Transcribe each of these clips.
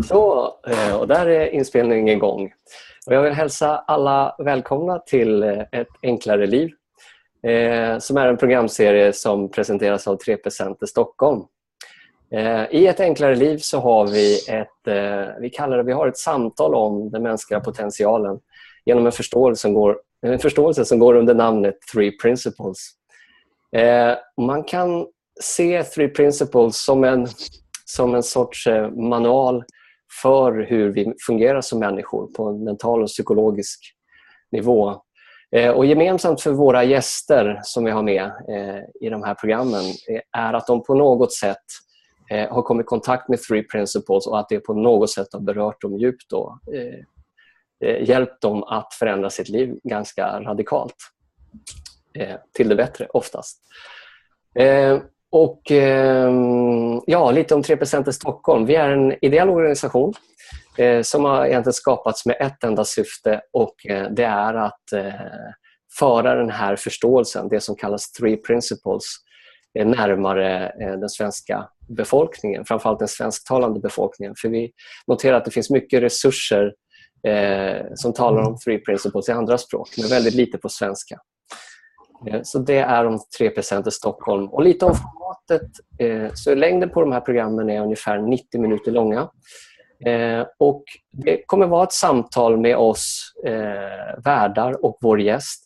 Så, och där är inspelningen igång. Och jag vill hälsa alla välkomna till ett enklare liv, som är en programserie som presenteras av 3 Center Stockholm. I ett enklare liv så har vi har ett samtal om den mänskliga potentialen genom en förståelse som går under namnet 3 Principles. Man kan se 3 Principles som en sorts manual för hur vi fungerar som människor på en mental och psykologisk nivå. Och gemensamt för våra gäster som vi har med i de här programmen är att de på något sätt har kommit i kontakt med 3 Principles och att det på något sätt har berört dem djupt och hjälpt dem att förändra sitt liv ganska radikalt. Till det bättre oftast. Lite om 3 Center Stockholm. Vi är en ideell organisation som har egentligen skapats med ett enda syfte, och det är att föra den här förståelsen, det som kallas 3 Principles, närmare den svenska befolkningen, framförallt den svensktalande befolkningen. För vi noterar att det finns mycket resurser som talar om 3 Principles i andra språk, men väldigt lite på svenska. Så det är om 3 Center Stockholm. Och lite om formatet, så längden på de här programmen är ungefär 90 minuter långa. Och det kommer vara ett samtal med oss värdar och vår gäst.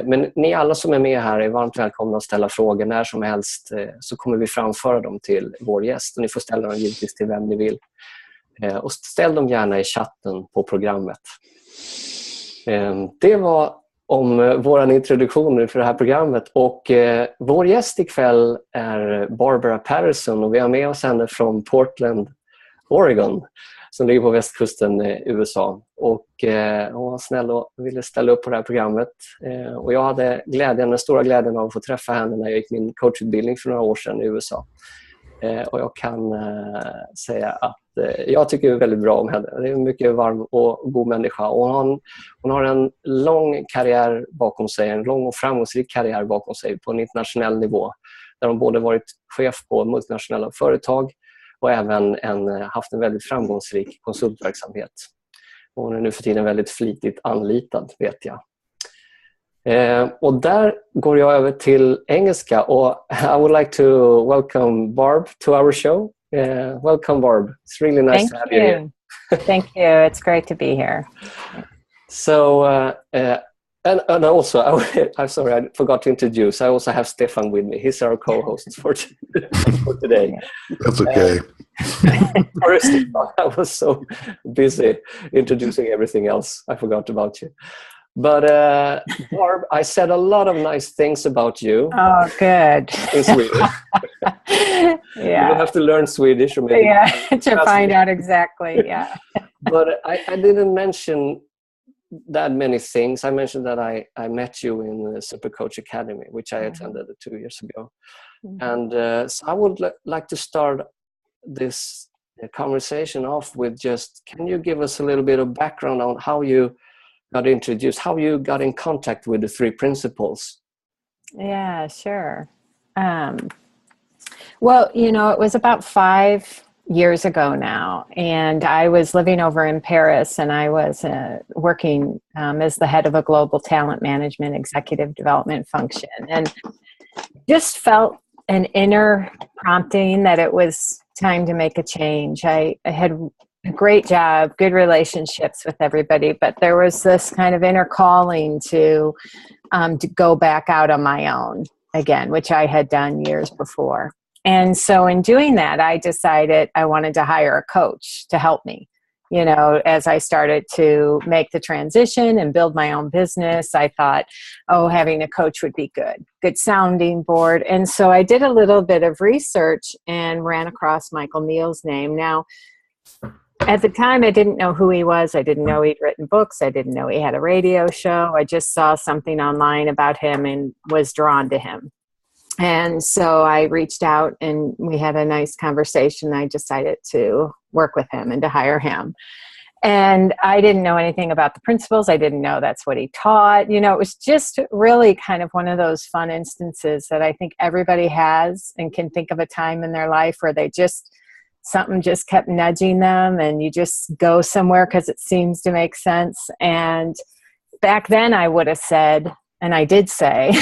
Men ni alla som är med här är varmt välkomna att ställa frågor när som helst, så kommer vi framföra dem till vår gäst. Och ni får ställa dem givetvis till vem ni vill. Och ställ dem gärna i chatten på programmet. Det var om vår introduktion för det här programmet. Och vår gäst ikväll är Barbara Patterson, och vi har med oss henne från Portland, Oregon, som ligger på västkusten i USA. Och hon var snäll och ville ställa upp på det här programmet. Och jag hade den stora glädjen av att få träffa henne när jag gick min coachutbildning för några år sedan i USA. Och jag kan säga att jag tycker väldigt bra om henne. Det är en mycket varm och god människa. Och hon har en lång karriär bakom sig, en lång och framgångsrik karriär bakom sig på en internationell nivå. Där hon både varit chef på multinationella företag och även haft en väldigt framgångsrik konsultverksamhet. Och hon är nu för tiden väldigt flitigt anlitad, vet jag. Och där går jag över till engelska, och I would like to welcome Barb to our show. Welcome, Barb. It's really nice to have you here. Thank you. It's great to be here. So, and also, I'm sorry, I forgot to introduce. I also have Stefan with me. He's our co-host for today. That's okay. Sorry, Stefan. I was so busy introducing everything else. I forgot about you. But Barb, I said a lot of nice things about you. Oh, good. In Swedish. Yeah. You have to learn Swedish, or maybe to find out exactly. Yeah. But I didn't mention that many things. I mentioned that I met you in the Super Coach Academy, which I attended 2 years ago. Mm-hmm. And so I would like to start this conversation off with just, can you give us a little bit of background on how you got introduced, how you got in contact with the 3 Principles? Yeah, sure. Well, it was about 5 years ago now, and I was living over in Paris, and I was working as the head of a global talent management executive development function, and just felt an inner prompting that it was time to make a change. I had a great job, good relationships with everybody, but there was this kind of inner calling to go back out on my own again, which I had done years before. And so in doing that, I decided I wanted to hire a coach to help me. As I started to make the transition and build my own business, I thought, having a coach would be good sounding board. And so I did a little bit of research and ran across Michael Neal's name. Now, at the time, I didn't know who he was. I didn't know he'd written books. I didn't know he had a radio show. I just saw something online about him and was drawn to him. And so I reached out, and we had a nice conversation. I decided to work with him and to hire him. And I didn't know anything about the principles. I didn't know that's what he taught. It was just really kind of one of those fun instances that I think everybody has and can think of a time in their life where they just something just kept nudging them, and you just go somewhere because it seems to make sense. And back then I would have said, and I did say,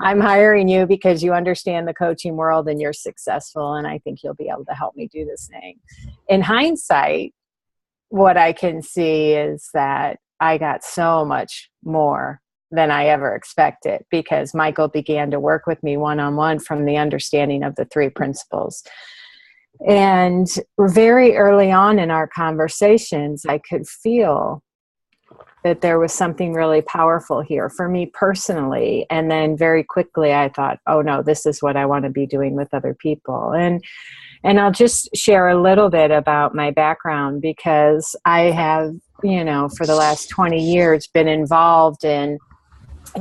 I'm hiring you because you understand the coaching world and you're successful, and I think you'll be able to help me do this thing. In hindsight, what I can see is that I got so much more than I ever expected, because Michael began to work with me one-on-one from the understanding of the 3 principles. And very early on in our conversations, I could feel that there was something really powerful here for me personally. And then very quickly I thought, oh no, this is what I want to be doing with other people. And I'll just share a little bit about my background, because I have, for the last 20 years been involved in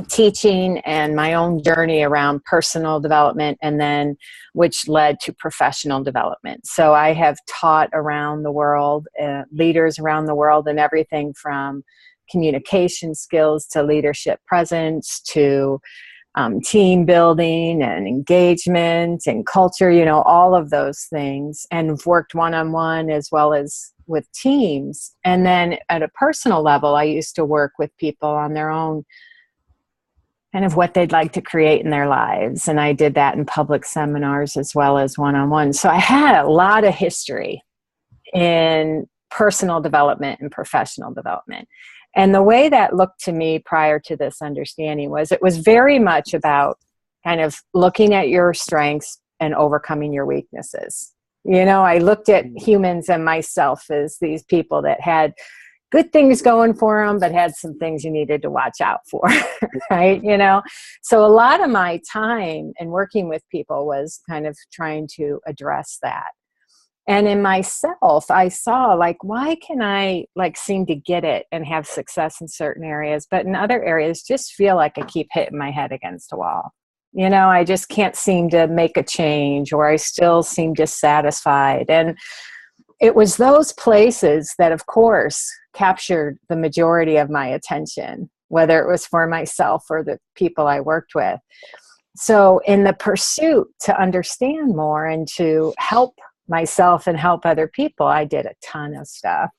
teaching and my own journey around personal development, and then which led to professional development. So I have taught around the world, leaders around the world, and everything from communication skills to leadership presence to team building and engagement and culture, all of those things, and worked one-on-one as well as with teams. And then at a personal level, I used to work with people on their own kind of what they'd like to create in their lives. And I did that in public seminars as well as one-on-one. So I had a lot of history in personal development and professional development. And the way that looked to me prior to this understanding was it was very much about kind of looking at your strengths and overcoming your weaknesses. I looked at humans and myself as these people that had good things going for them, but had some things you needed to watch out for, right? So a lot of my time in working with people was kind of trying to address that. And in myself, I saw why can I seem to get it and have success in certain areas, but in other areas just feel like I keep hitting my head against a wall. I just can't seem to make a change, or I still seem dissatisfied. And it was those places that, of course, captured the majority of my attention, whether it was for myself or the people I worked with. So in the pursuit to understand more and to help myself and help other people, I did a ton of stuff.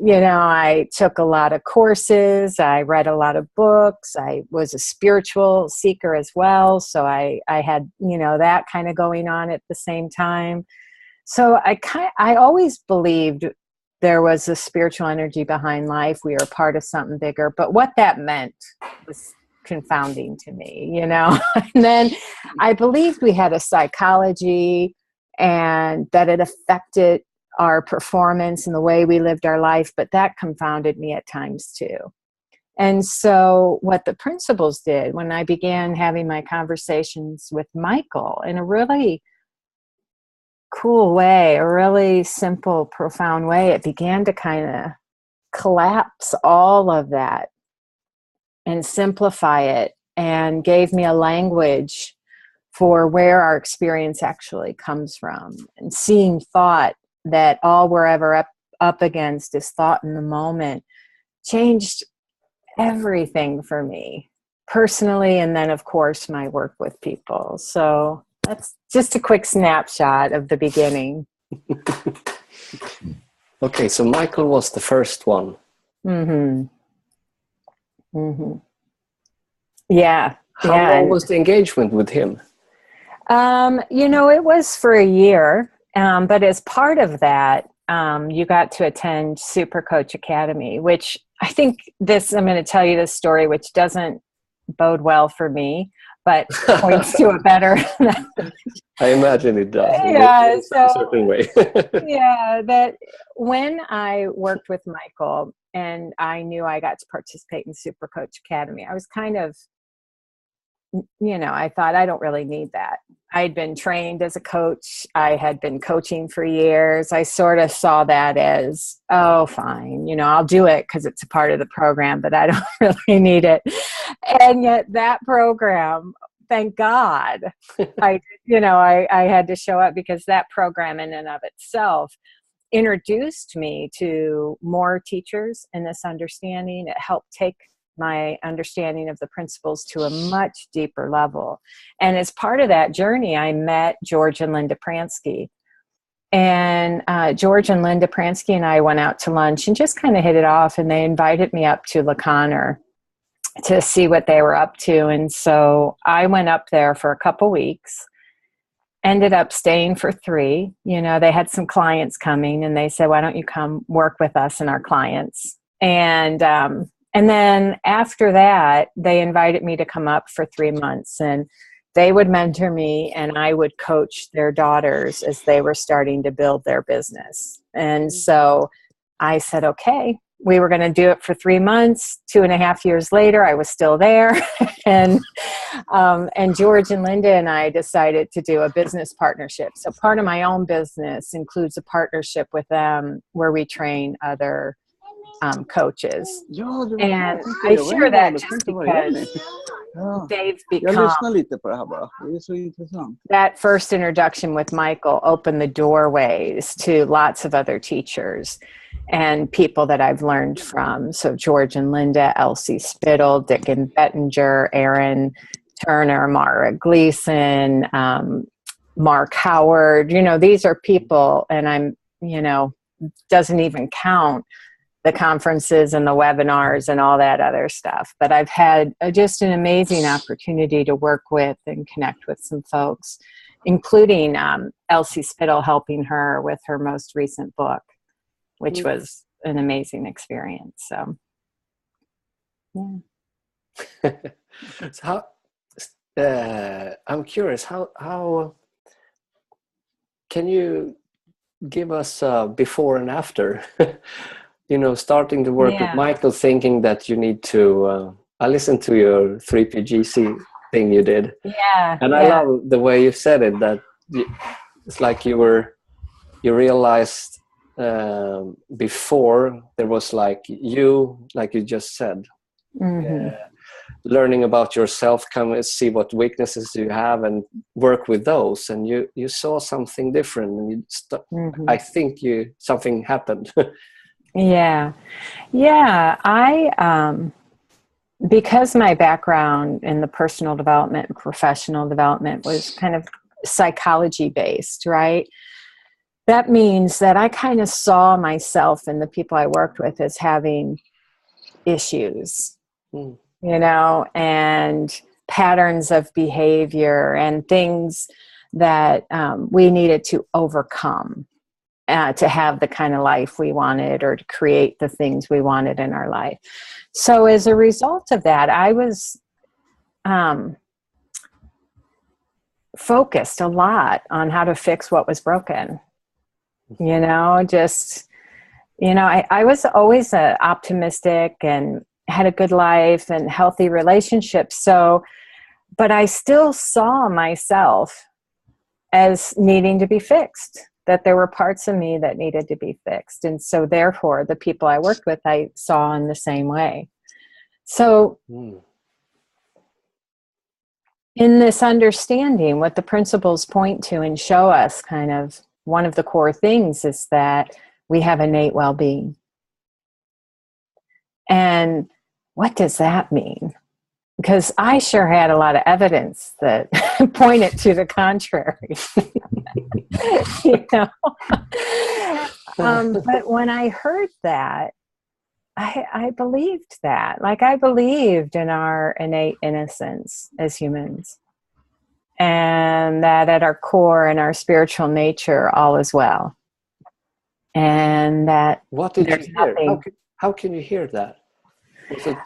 I took a lot of courses. I read a lot of books. I was a spiritual seeker as well. So I had, that kind of going on at the same time. So I always believed there was a spiritual energy behind life. We were part of something bigger. But what that meant was confounding to me, And then I believed we had a psychology, and that it affected our performance and the way we lived our life, but that confounded me at times too. And so what the principles did when I began having my conversations with Michael in a really cool way, a really simple, profound way, it began to kind of collapse all of that and simplify it, and gave me a language for where our experience actually comes from, and seeing thought that all we're ever up against is thought in the moment changed everything for me personally, and then of course my work with people. So that's just a quick snapshot of the beginning. Okay, so Michael was the first one. Yeah. How long was the engagement with him? It was for a year, but as part of that, you got to attend Super Coach Academy, which I think I'm going to tell you this story, which doesn't bode well for me, but points to a better. I imagine it does. Yeah, in a certain way. Yeah, that when I worked with Michael and I knew I got to participate in Super Coach Academy, I was kind of, I thought I don't really need that. I'd been trained as a coach. I had been coaching for years. I sort of saw that as, oh, fine, I'll do it because it's a part of the program, but I don't really need it. And yet that program, thank God, I had to show up, because that program in and of itself introduced me to more teachers in this understanding. It helped take my understanding of the principles to a much deeper level. And as part of that journey, I met George and Linda Pransky, And George and Linda Pransky and I went out to lunch and just kind of hit it off, and they invited me up to LeConner to see what they were up to. And so I went up there for a couple weeks, ended up staying for 3. You know, they had some clients coming, and they said, why don't you come work with us and our clients? And then after that, they invited me to come up for 3 months, and they would mentor me and I would coach their daughters as they were starting to build their business. And so I said, okay, we were going to do it for 3 months. 2.5 years later, I was still there. And George and Linda and I decided to do a business partnership. So part of my own business includes a partnership with them where we train other coaches. And I share that just because they've become, that first introduction with Michael opened the doorways to lots of other teachers and people that I've learned from. So George and Linda, Elsie Spittle, Dick and Bettinger, Aaron Turner, Mara Gleason, Mark Howard. You know, these are people, and I'm, you know, doesn't even count the conferences and the webinars and all that other stuff. But I've had just an amazing opportunity to work with and connect with some folks, including Elsie Spittle, helping her with her most recent book, which was an amazing experience. So, yeah. So I'm curious, how can you give us before and after? You know, starting to work with Michael, thinking that you need to, I listened to your 3PGC thing you did. Yeah. And I love the way you said it, that it's like you realized before there was like you just said, learning about yourself, come and see what weaknesses you have and work with those. And you saw something different, and I think something happened. Yeah. I, because my background in the personal development and professional development was kind of psychology based, right? That means that I kind of saw myself and the people I worked with as having issues, you know, and patterns of behavior and things that we needed to overcome. To have the kind of life we wanted, or to create the things we wanted in our life. So as a result of that, I was focused a lot on how to fix what was broken. You know, just, you know, I was always optimistic and had a good life and healthy relationships. So, but I still saw myself as needing to be fixed, that there were parts of me that needed to be fixed. And so therefore, the people I worked with, I saw in the same way. So in this understanding, what the principles point to and show us, kind of one of the core things is that we have innate well-being. And what does that mean? Because I sure had a lot of evidence that pointed to the contrary. You know? But when I heard that, I believed that. Like, I believed in our innate innocence as humans. And that at our core and our spiritual nature, all is well. And that what did you hear? How can you hear that?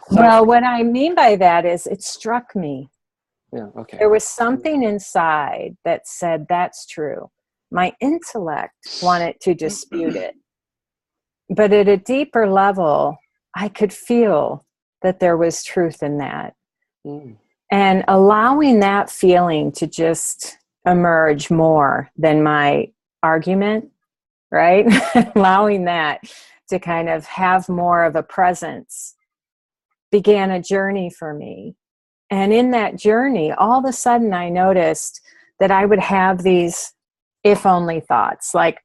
Well, what I mean by that is it struck me. Yeah, okay. There was something inside that said that's true. My intellect wanted to dispute it. But at a deeper level, I could feel that there was truth in that. And allowing that feeling to just emerge more than my argument, right? Allowing that to kind of have more of a presence began a journey for me. And in that journey, all of a sudden I noticed that I would have these if only thoughts, like,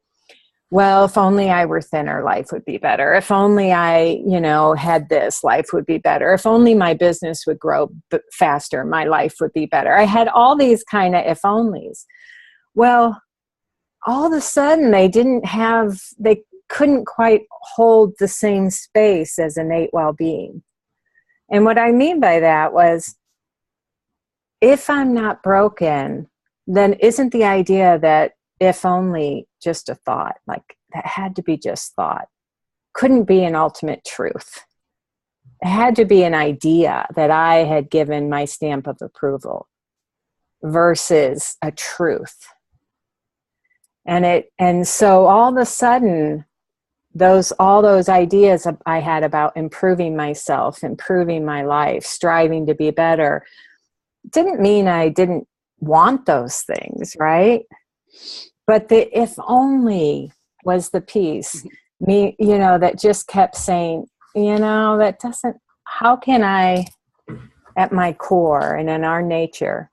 well, if only I were thinner, life would be better. If only I, you know, had this, life would be better. If only my business would grow faster, my life would be better. I had all these kind of if onlys. Well, all of a sudden they couldn't quite hold the same space as innate well-being. And what I mean by that was, if I'm not broken, then isn't the idea that if only just a thought, like that had to be just thought, couldn't be an ultimate truth. It had to be an idea that I had given my stamp of approval versus a truth. And so all of a sudden, all those ideas I had about improving myself, improving my life, striving to be better, didn't mean I didn't want those things, right? But the if only was the piece, that just kept saying, that doesn't, how can I, at my core and in our nature,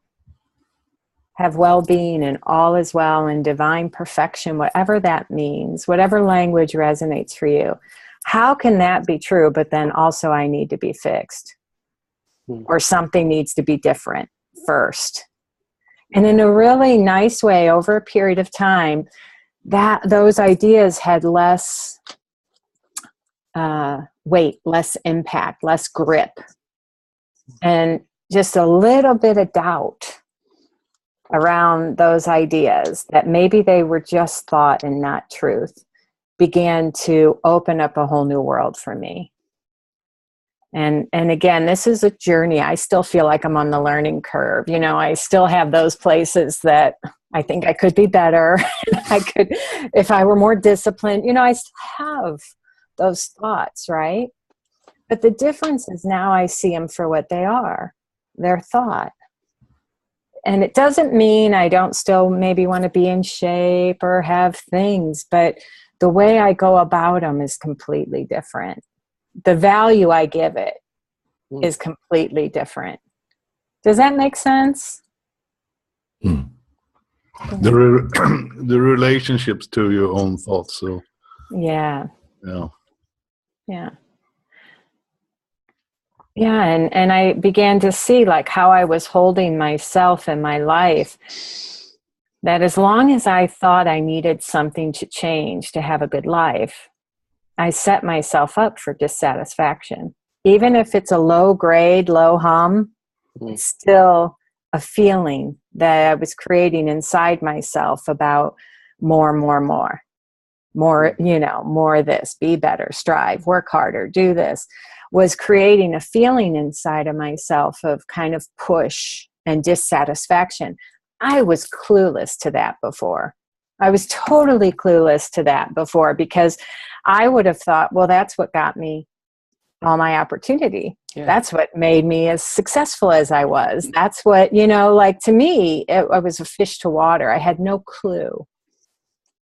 have well-being and all is well and divine perfection, whatever that means, whatever language resonates for you. How can that be true? But then also I need to be fixed, or something needs to be different first. And in a really nice way, over a period of time, those ideas had less weight, less impact, less grip, and just a little bit of doubt around those ideas that maybe they were just thought and not truth began to open up a whole new world for me. And again, this is a journey. I still feel like I'm on the learning curve. I still have those places that I think I could be better. I could, if I were more disciplined, I still have those thoughts, right? But the difference is now I see them for what they are. They're thought. And it doesn't mean I don't still maybe want to be in shape or have things, but the way I go about them is completely different. The value I give it is completely different. Does that make sense? The relationships to your own thoughts. So yeah. Yeah, and I began to see like how I was holding myself in my life, that as long as I thought I needed something to change to have a good life, I set myself up for dissatisfaction. Even if it's a low grade, low hum, it's still a feeling that I was creating inside myself about more, more this, be better, strive, work harder, do this, was creating a feeling inside of myself of kind of push and dissatisfaction. I was clueless to that before. I was totally clueless to that before, because I would have thought, well, that's what got me all my opportunity. Yeah. That's what made me as successful as I was. That's what, like to me, I was a fish to water. I had no clue.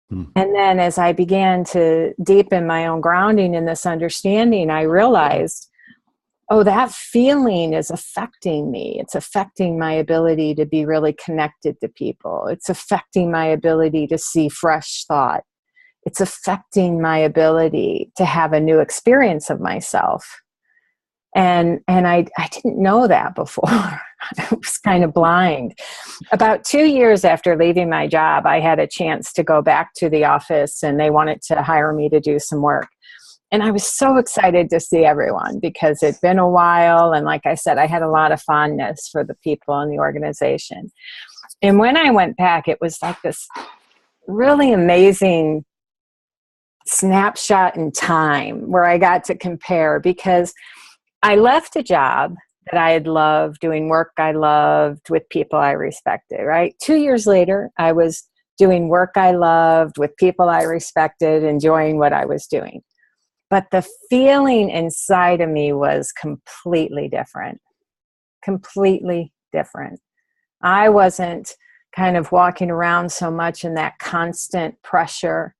And then as I began to deepen my own grounding in this understanding, I realized, oh, that feeling is affecting me. It's affecting my ability to be really connected to people. It's affecting my ability to see fresh thought. It's affecting my ability to have a new experience of myself. And I didn't know that before. I was kind of blind. About 2 years after leaving my job, I had a chance to go back to the office, and they wanted to hire me to do some work. And I was so excited to see everyone, because it'd been a while. And like I said, I had a lot of fondness for the people in the organization. And when I went back, it was like this really amazing snapshot in time where I got to compare, because I left a job that I had loved, doing work I loved with people I respected, right? 2 years later, I was doing work I loved with people I respected, enjoying what I was doing. But the feeling inside of me was completely different. Completely different. I wasn't kind of walking around so much in that constant pressure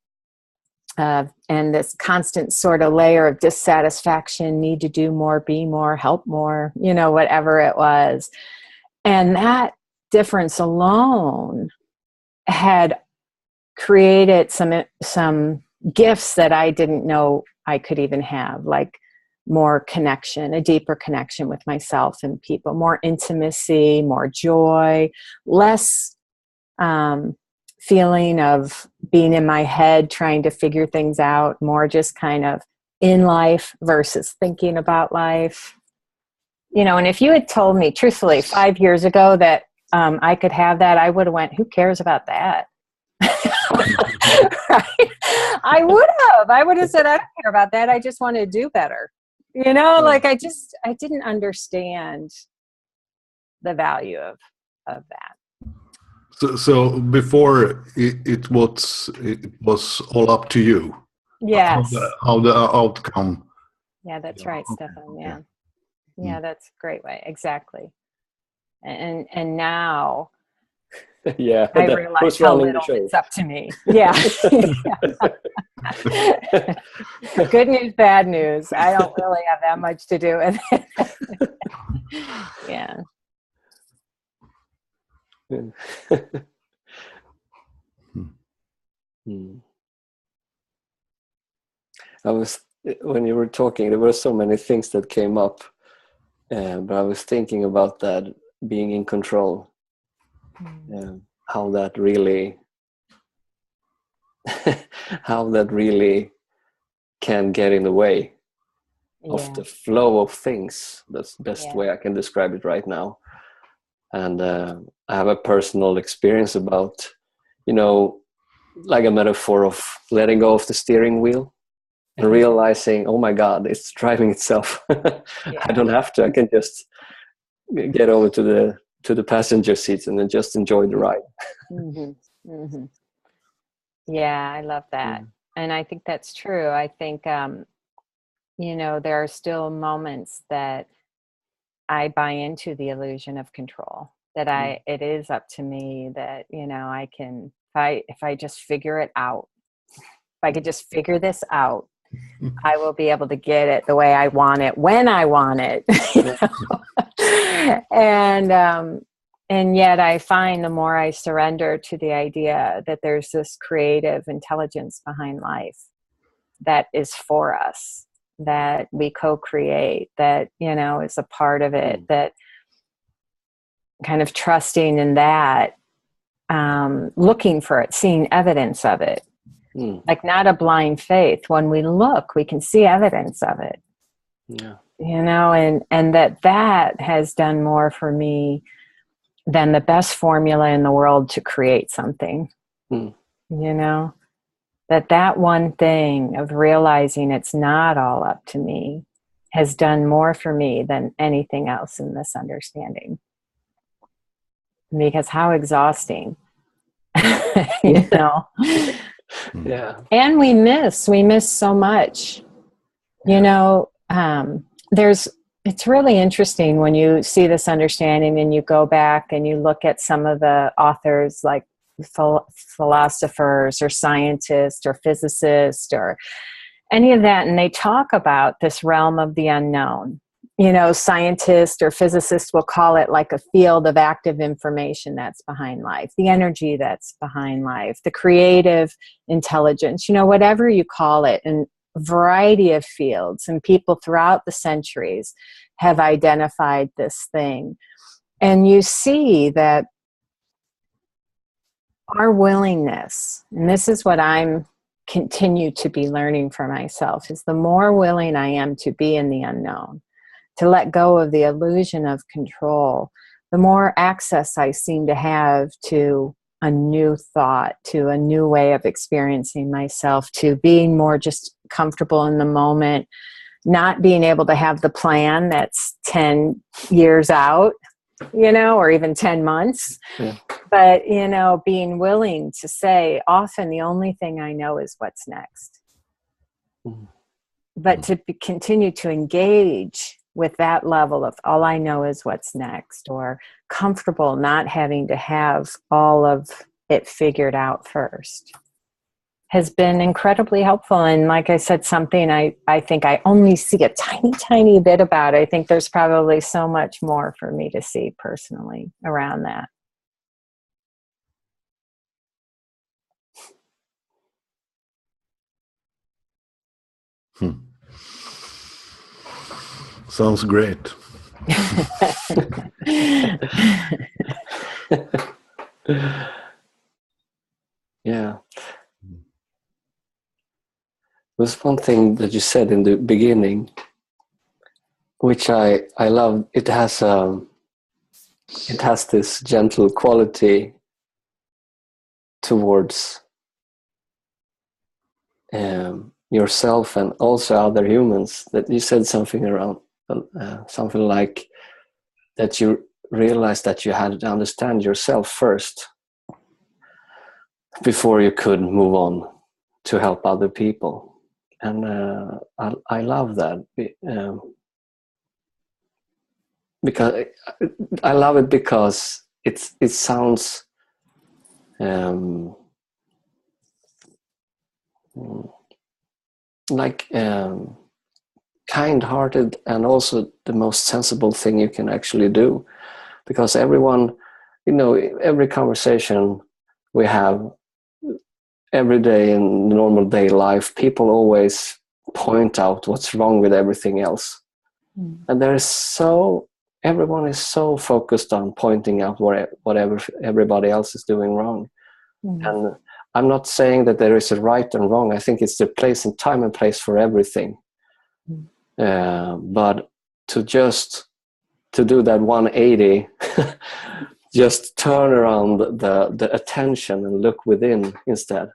and this constant sort of layer of dissatisfaction, need to do more, be more, help more, whatever it was. And that difference alone had created some gifts that I didn't know I could even have, like more connection, a deeper connection with myself and people, more intimacy, more joy, less feeling of being in my head trying to figure things out, more just kind of in life versus thinking about life. You know, and if you had told me truthfully 5 years ago that I could have that, I would have went, who cares about that? Right? I would have said, I don't care about that. I just want to do better. You know, like I didn't understand the value of that. So before it was all up to you. Yes. How the outcome. Yeah, that's right, Stefan. Yeah. Yeah, that's a great way. Exactly. And now yeah, I realize how little it's up to me. Yeah. Good news, bad news. I don't really have that much to do with it. Yeah. When you were talking, there were so many things that came up, but I was thinking about that being in control, how that really can get in the way of the flow of things. That's the best way I can describe it right now. And I have a personal experience about, you know, like a metaphor of letting go of the steering wheel and realizing, oh my God, it's driving itself. I don't have to. I can just get over to the passenger seats and then just enjoy the ride. Yeah, I love that. And I think that's true. I think, you know, there are still moments that I buy into the illusion of control, that it is up to me, that, you know, I can, if I just figure it out, if I could just figure this out, I will be able to get it the way I want it, when I want it. You know? And yet I find the more I surrender to the idea that there's this creative intelligence behind life that is for us, that we co-create, that, you know, is a part of it, that kind of trusting in that, looking for it, seeing evidence of it, like not a blind faith. When we look, we can see evidence of it, you know, and that has done more for me than the best formula in the world to create something, you know, that one thing of realizing it's not all up to me has done more for me than anything else in this understanding. Because how exhausting, you know? Yeah. And we miss so much, you know. It's really interesting when you see this understanding and you go back and you look at some of the authors, like philosophers or scientists or physicists or any of that, and they talk about this realm of the unknown. You know, scientists or physicists will call it like a field of active information that's behind life, the energy that's behind life, the creative intelligence, you know, whatever you call it. And variety of fields, and people throughout the centuries have identified this thing. And you see that our willingness, and this is what I'm continue to be learning for myself, is the more willing I am to be in the unknown, to let go of the illusion of control, the more access I seem to have to a new thought, to a new way of experiencing myself, to being more just comfortable in the moment, not being able to have the plan that's 10 years out, you know, or even 10 months. But, you know, being willing to say, often the only thing I know is what's next. But to continue to engage with that level of all I know is what's next, or comfortable not having to have all of it figured out first, has been incredibly helpful. And like I said, something I think I only see a tiny, tiny bit about. I think there's probably so much more for me to see personally around that. Sounds great. Yeah. There's one thing that you said in the beginning, which I love. It has this gentle quality towards yourself and also other humans. That you said something around something like that you realized that you had to understand yourself first before you could move on to help other people. And I love that, because I love it because it sounds like kind-hearted, and also the most sensible thing you can actually do. Because everyone, every conversation we have every day in normal day life, people always point out what's wrong with everything else. And everyone is so focused on pointing out whatever everybody else is doing wrong. And I'm not saying that there is a right and wrong. I think it's the place and time and place for everything. But to do that 180, just turn around the attention and look within instead.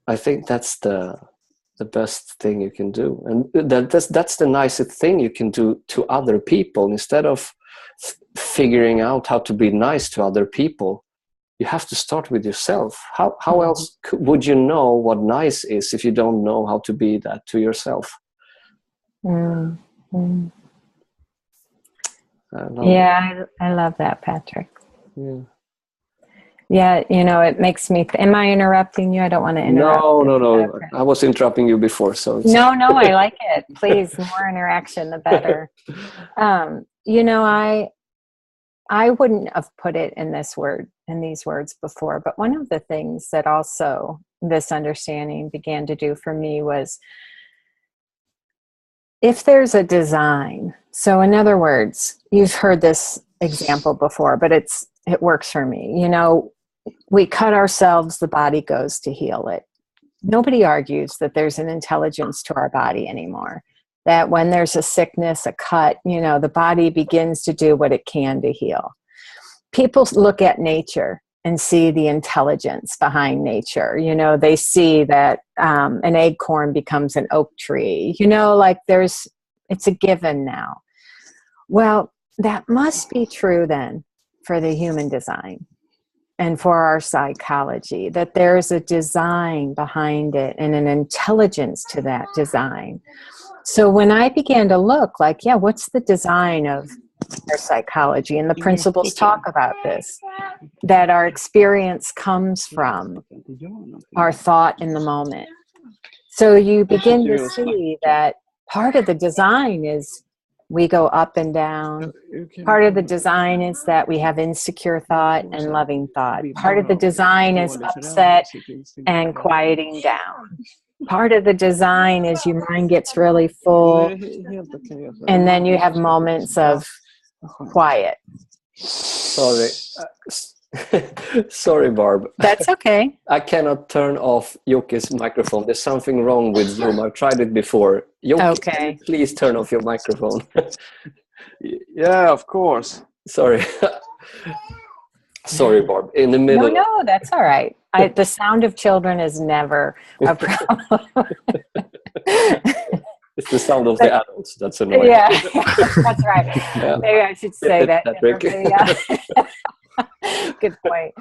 I think that's the best thing you can do, and that's the nicest thing you can do to other people. Instead of figuring out how to be nice to other people, you have to start with yourself. How else would you know what nice is if you don't know how to be that to yourself? I love that, Patrick. Yeah, it makes me... Am I interrupting you? I don't want to interrupt. No. Okay. I was interrupting you before, so... No, I like it. Please, more interaction, the better. I wouldn't have put it in these words before, but one of the things that also this understanding began to do for me was, if there's a design, so in other words, you've heard this example before, but it works for me. We cut ourselves, the body goes to heal it. Nobody argues that there's an intelligence to our body anymore. That when there's a sickness, a cut, the body begins to do what it can to heal. People look at nature and see the intelligence behind nature. They see that an acorn becomes an oak tree. It's a given now. Well, that must be true then for the human design and for our psychology, that there's a design behind it and an intelligence to that design. So when I began to look what's the design of our psychology? And the principles talk about this, that our experience comes from our thought in the moment. So you begin to see that part of the design is we go up and down. Part of the design is that we have insecure thought and loving thought. Part of the design is upset and quieting down. Part of the design is your mind gets really full, and then you have moments of quiet. Sorry. Sorry, Barb. That's okay. I cannot turn off Joke's microphone. There's something wrong with Zoom. I've tried it before. Joke, Okay. please turn off your microphone. Yeah, of course. Sorry. Sorry, Barb. In the middle. No, that's all right. The sound of children is never a problem. It's the sound of the adults that's annoying. Yeah, that's right. Yeah. Maybe I should say that. Good point.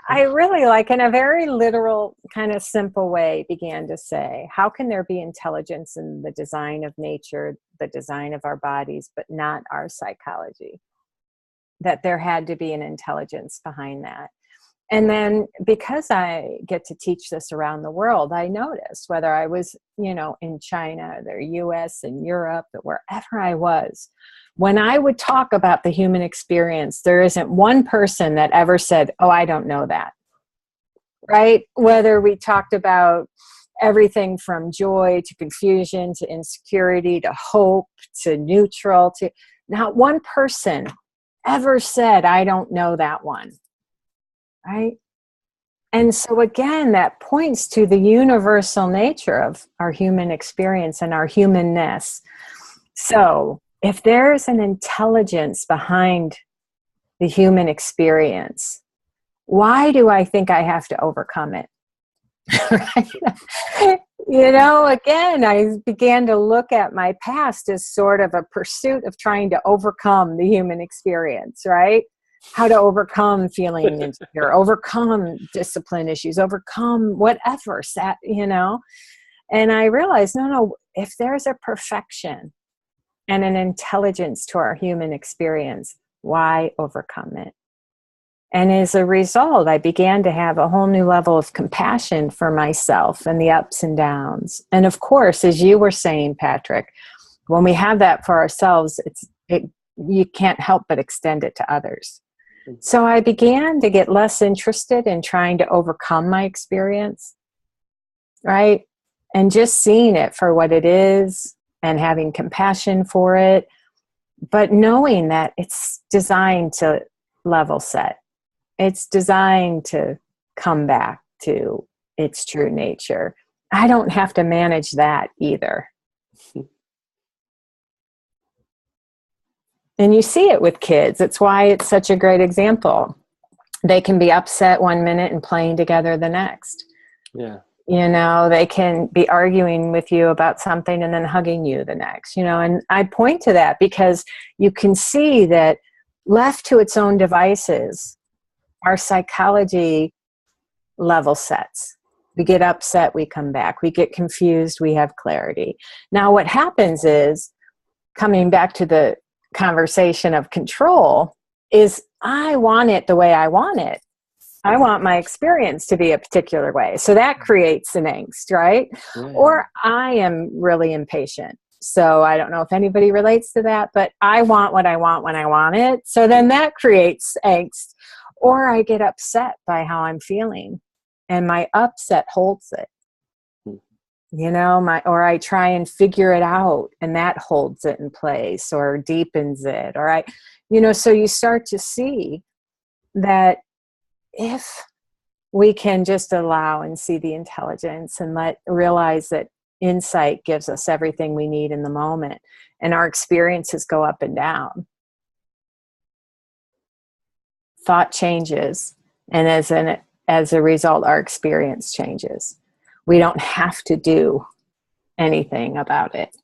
I really, in a very literal, kind of simple way, began to say, how can there be intelligence in the design of nature, the design of our bodies, but not our psychology? That there had to be an intelligence behind that. And then because I get to teach this around the world, I noticed whether I was, in China, the US and Europe, wherever I was, when I would talk about the human experience, there isn't one person that ever said, oh, I don't know that. Right? Whether we talked about everything from joy to confusion to insecurity to hope to neutral to not one person ever said, I don't know that one. Right? And so again, that points to the universal nature of our human experience and our humanness. So if there's an intelligence behind the human experience, why do I think I have to overcome it? Right? Again, I began to look at my past as sort of a pursuit of trying to overcome the human experience, right? How to overcome feeling insecure, overcome discipline issues, overcome whatever, And I realized, no, if there's a perfection and an intelligence to our human experience, why overcome it? And as a result, I began to have a whole new level of compassion for myself and the ups and downs. And of course, as you were saying, Patrick, when we have that for ourselves, you can't help but extend it to others. So I began to get less interested in trying to overcome my experience, right? And just seeing it for what it is and having compassion for it, but knowing that it's designed to level set. It's designed to come back to its true nature. I don't have to manage that either. And you see it with kids. It's why it's such a great example. They can be upset one minute and playing together the next. Yeah. They can be arguing with you about something and then hugging you the next, and I point to that because you can see that left to its own devices, our psychology level sets. We get upset, we come back. We get confused, we have clarity. Now what happens is, coming back to the conversation of control, is I want it the way I want it. I want my experience to be a particular way. So that creates an angst, right? Yeah. Or I am really impatient. So I don't know if anybody relates to that, but I want what I want when I want it. So then that creates angst. Or I get upset by how I'm feeling, and my upset holds it. Or I try and figure it out, and that holds it in place or deepens it. Or so you start to see that if we can just allow and see the intelligence and realize that insight gives us everything we need in the moment, and our experiences go up and down. Thought changes, and as a result, our experience changes. We don't have to do anything about it.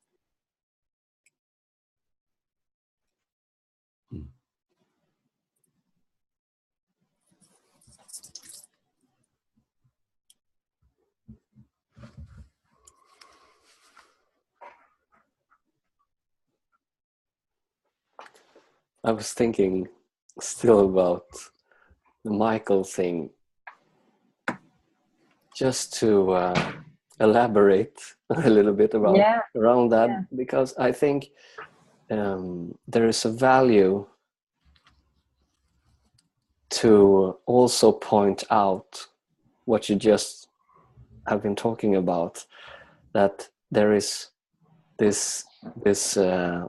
I was thinking still about the Michael thing, just to elaborate a little bit around that, because I think there is a value to also point out what you just have been talking about, that there is this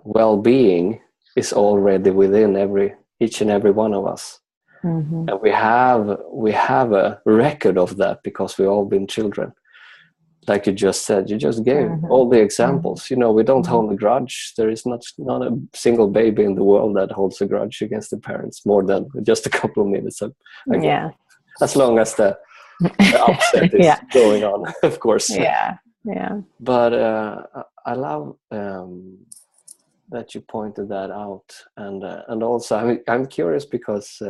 well-being is already within each and every one of us. Mm-hmm. And we have a record of that because we've all been children. Like you just said, you just gave all the examples. We don't hold a grudge. There is not a single baby in the world that holds a grudge against the parents more than just a couple of minutes. As long as the upset is going on, of course. Yeah. But I love that you pointed that out, and also I'm curious because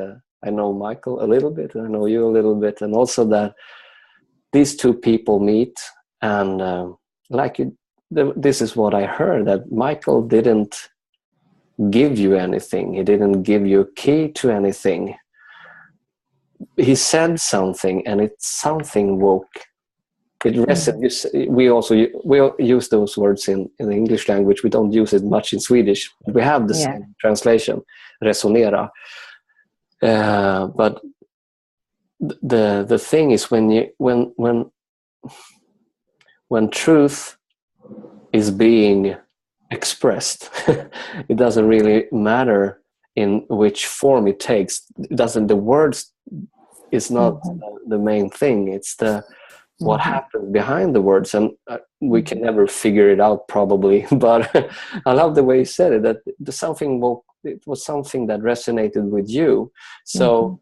I know Michael a little bit, and I know you a little bit, and also that these two people meet, and this is what I heard, that Michael didn't give you anything. He didn't give you a key to anything. He said something, and something woke. It resonated. We use those words in the English language. We don't use it much in Swedish. We have the same translation, resonera. But the thing is, when truth is being expressed, it doesn't really matter in which form it takes. The words is not the main thing. It's the what happened behind the words, and we can never figure it out probably. But I love the way you said it. That it was something that resonated with you. So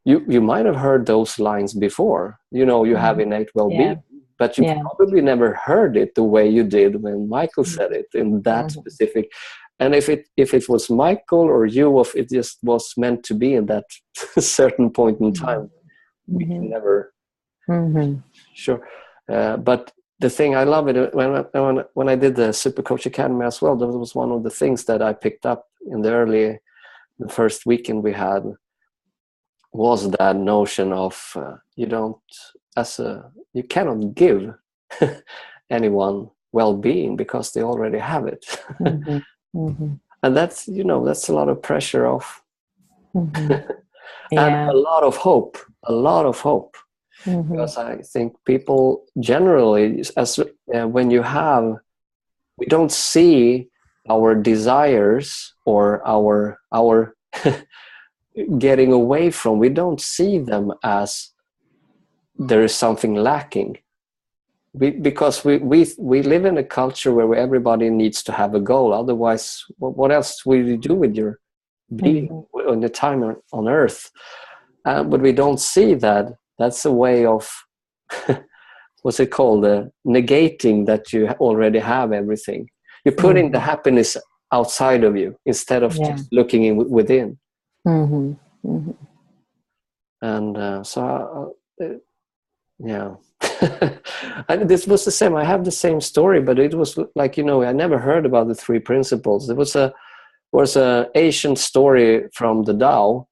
you might have heard those lines before. You have innate well-being, but you probably never heard it the way you did when Michael said it in that specific. And if it was Michael or you, or if it just was meant to be in that certain point in time, we can never. Sure. But the thing I love it when I did the Super Coach Academy as well, that was one of the things that I picked up in the first weekend we had, was that notion of you cannot give anyone well-being because they already have it. And that's a lot of pressure off. And a lot of hope. Because I think people generally, we don't see our desires or our getting away from, we don't see them as there is something lacking. Because we live in a culture where everybody needs to have a goal. Otherwise, what else will you do with your being on the time on earth? But we don't see that. That's a way of, what's it called? Negating that you already have everything. You're putting the happiness outside of you instead of just looking within. And and this was the same. I have the same story, but it was like, I never heard about the 3 principles. There was a ancient story from the Tao,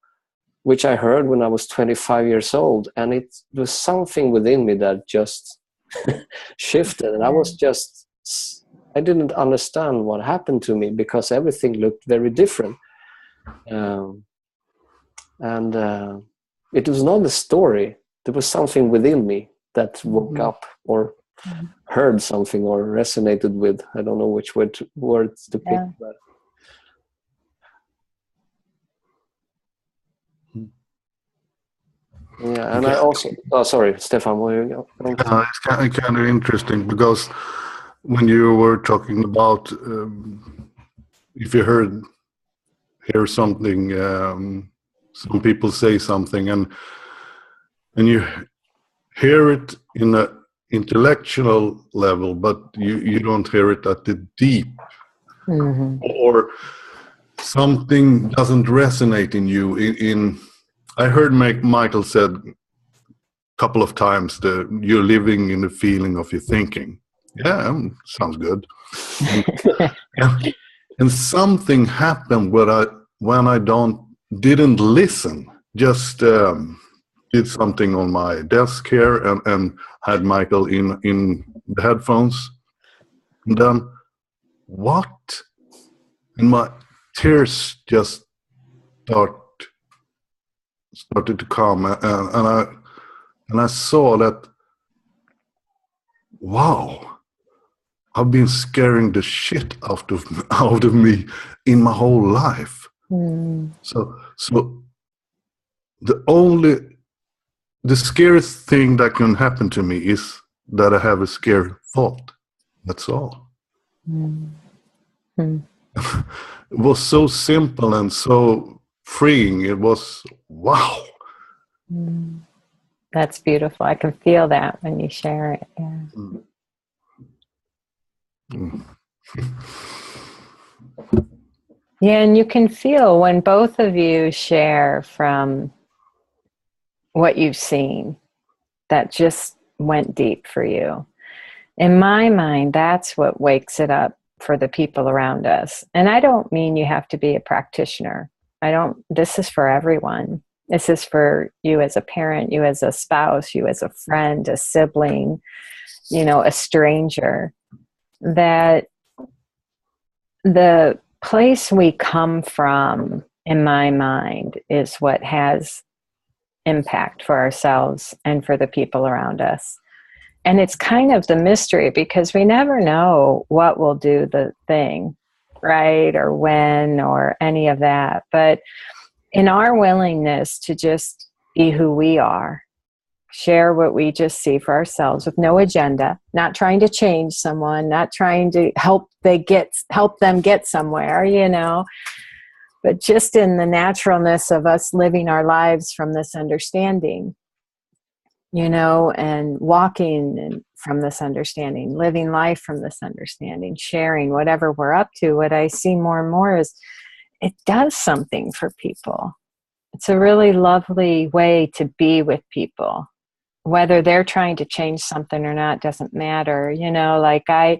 which I heard when I was 25 years old. And it was something within me that just shifted. And I didn't understand what happened to me because everything looked very different. And it was not the story. There was something within me that woke up or heard something or resonated with. I don't know which words to pick. But and I also... Oh, sorry, Stefan. It's kind of interesting because when you were talking about if you hear something, some people say something, and you hear it in an intellectual level, but you don't hear it at the deep, or something doesn't resonate in you. I heard Michael said a couple of times that you're living in the feeling of your thinking. Yeah, sounds good. And something happened when I didn't listen, just did something on my desk here and had Michael in the headphones. And then, what? And my tears just started to come, and I saw that, wow, I've been scaring the shit out of me in my whole life. So the scariest thing that can happen to me is that I have a scary thought. That's all. It was so simple and so freeing. It was, wow. That's beautiful. I can feel that when you share it. Yeah, and you can feel when both of you share from what you've seen that just went deep for you. In my mind, that's what wakes it up for the people around us. And I don't mean you have to be a practitioner. This is for everyone. This is for you as a parent, you as a spouse, you as a friend, a sibling, a stranger. That the place we come from, in my mind, is what has impact for ourselves and for the people around us. And it's kind of the mystery because we never know what will do the thing, right? Or when, or any of that. But in our willingness to just be who we are, share what we just see for ourselves with no agenda, not trying to change someone, not trying to help them get somewhere, you know, but just in the naturalness of us living our lives from this understanding, you know, and walking from this understanding, living life from this understanding, sharing whatever we're up to. What I see more and more is it does something for people. It's a really lovely way to be with people. Whether they're trying to change something or not doesn't matter. You know, like I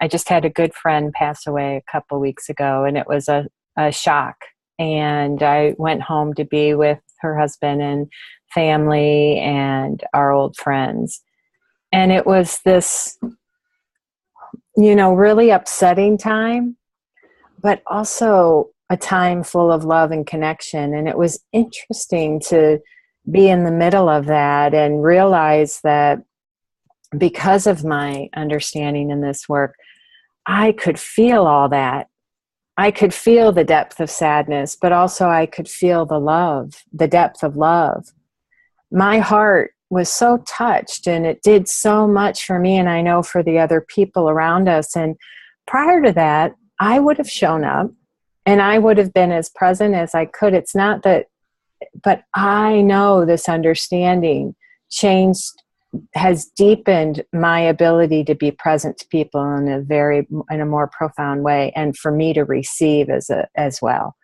just had a good friend pass away a couple weeks ago, and it was a shock. And I went home to be with her husband and family and our old friends. And it was this, you know, really upsetting time, but also a time full of love and connection. And it was interesting to be in the middle of that and realize that because of my understanding in this work, I could feel all that. I could feel the depth of sadness, but also I could feel the love, the depth of love. My heart was so touched, and it did so much for me, and I know for the other people around us. And prior to that, I would have shown up and I would have been as present as I could. It's not that, but I know this understanding has deepened my ability to be present to people in a more profound way, and for me to receive as well.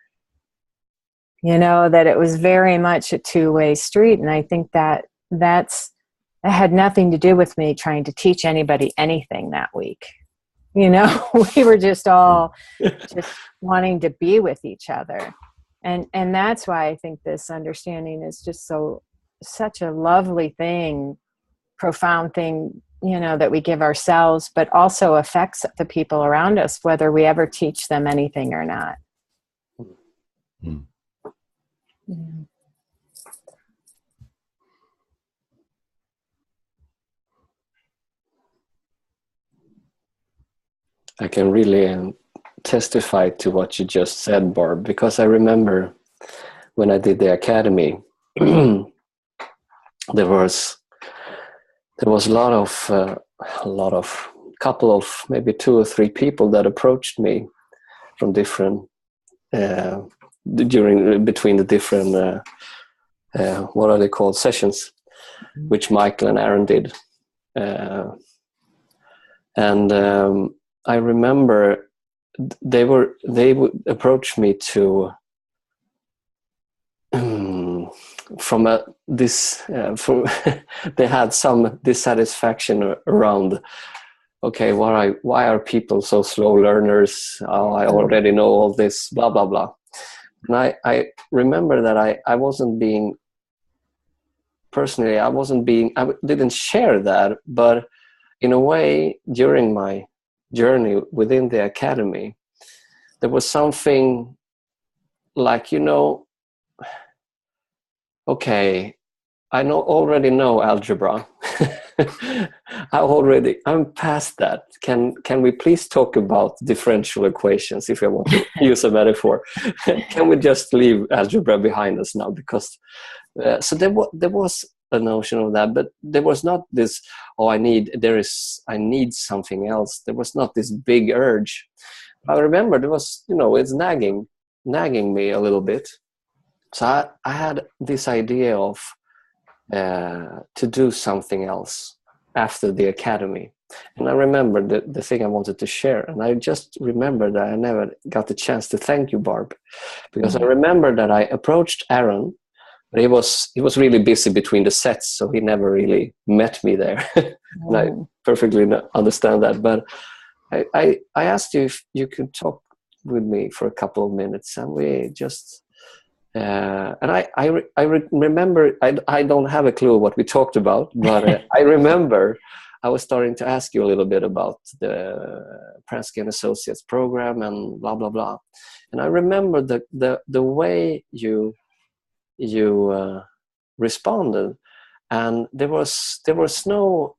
You know, that it was very much a two-way street. And I think that had nothing to do with me trying to teach anybody anything that week. You know, we were just all just wanting to be with each other. And that's why I think this understanding is just such a lovely thing, profound thing, you know, that we give ourselves, but also affects the people around us, whether we ever teach them anything or not. Mm. Yeah. I can really testify to what you just said, Barb, because I remember when I did the academy, there was a couple of maybe 2 or 3 people that approached me from different between the different what are they called, sessions, which Michael and Aaron did, and I remember they would approach me to they had some dissatisfaction around, okay, why are people so slow learners? Oh, I already know all this, blah blah blah. And I remember that I wasn't being personally, I didn't share that, but in a way, during my journey within the academy, there was something like, you know, okay, already know algebra. I'm past that. Can we please talk about differential equations, if I want to use a metaphor? Can we just leave algebra behind us now? Because so there was a notion of that, but there was not this, I need something else. There was not this big urge. I remember there was, you know, it's nagging me a little bit. So I had this idea of to do something else after the academy. And I remember the thing I wanted to share. And I just remember that I never got the chance to thank you, Barb, because I remember that I approached Aaron, but he was really busy between the sets, so he never really met me there. And I perfectly understand that. But I asked you if you could talk with me for a couple of minutes, and we just... and I remember, I don't have a clue what we talked about, but I remember I was starting to ask you a little bit about the Pransky and Associates program and blah, blah, blah. And I remember the way you responded, and there was no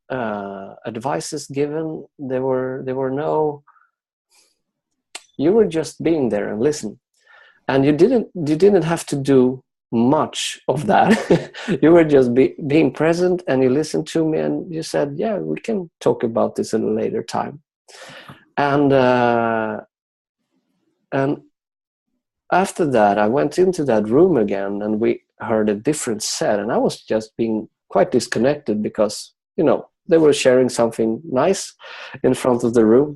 advices given. There were no, you were just being there and listen. And you didn't have to do much of that. You were just being present, and you listened to me, and you said, yeah, we can talk about this at a later time. And after that, I went into that room again, and we heard a different set, and I was just being quite disconnected because, you know, they were sharing something nice in front of the room.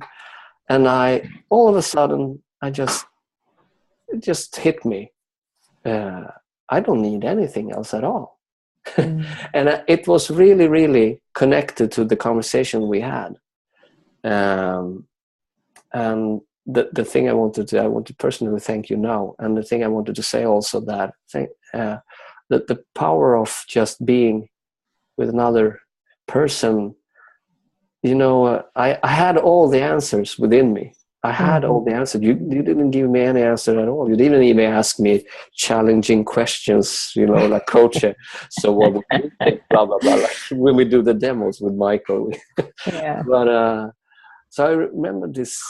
And all of a sudden, it just hit me. I don't need anything else at all. And it was really, really connected to the conversation we had. And the thing I want to personally thank you now. And the thing I wanted to say also that the power of just being with another person, you know, I had all the answers within me. I had all the answers. You didn't give me any answer at all. You didn't even ask me challenging questions, you know, like coach. So what would you think? Blah, blah, blah, blah. When we do the demos with Michael. Yeah. But so I remember this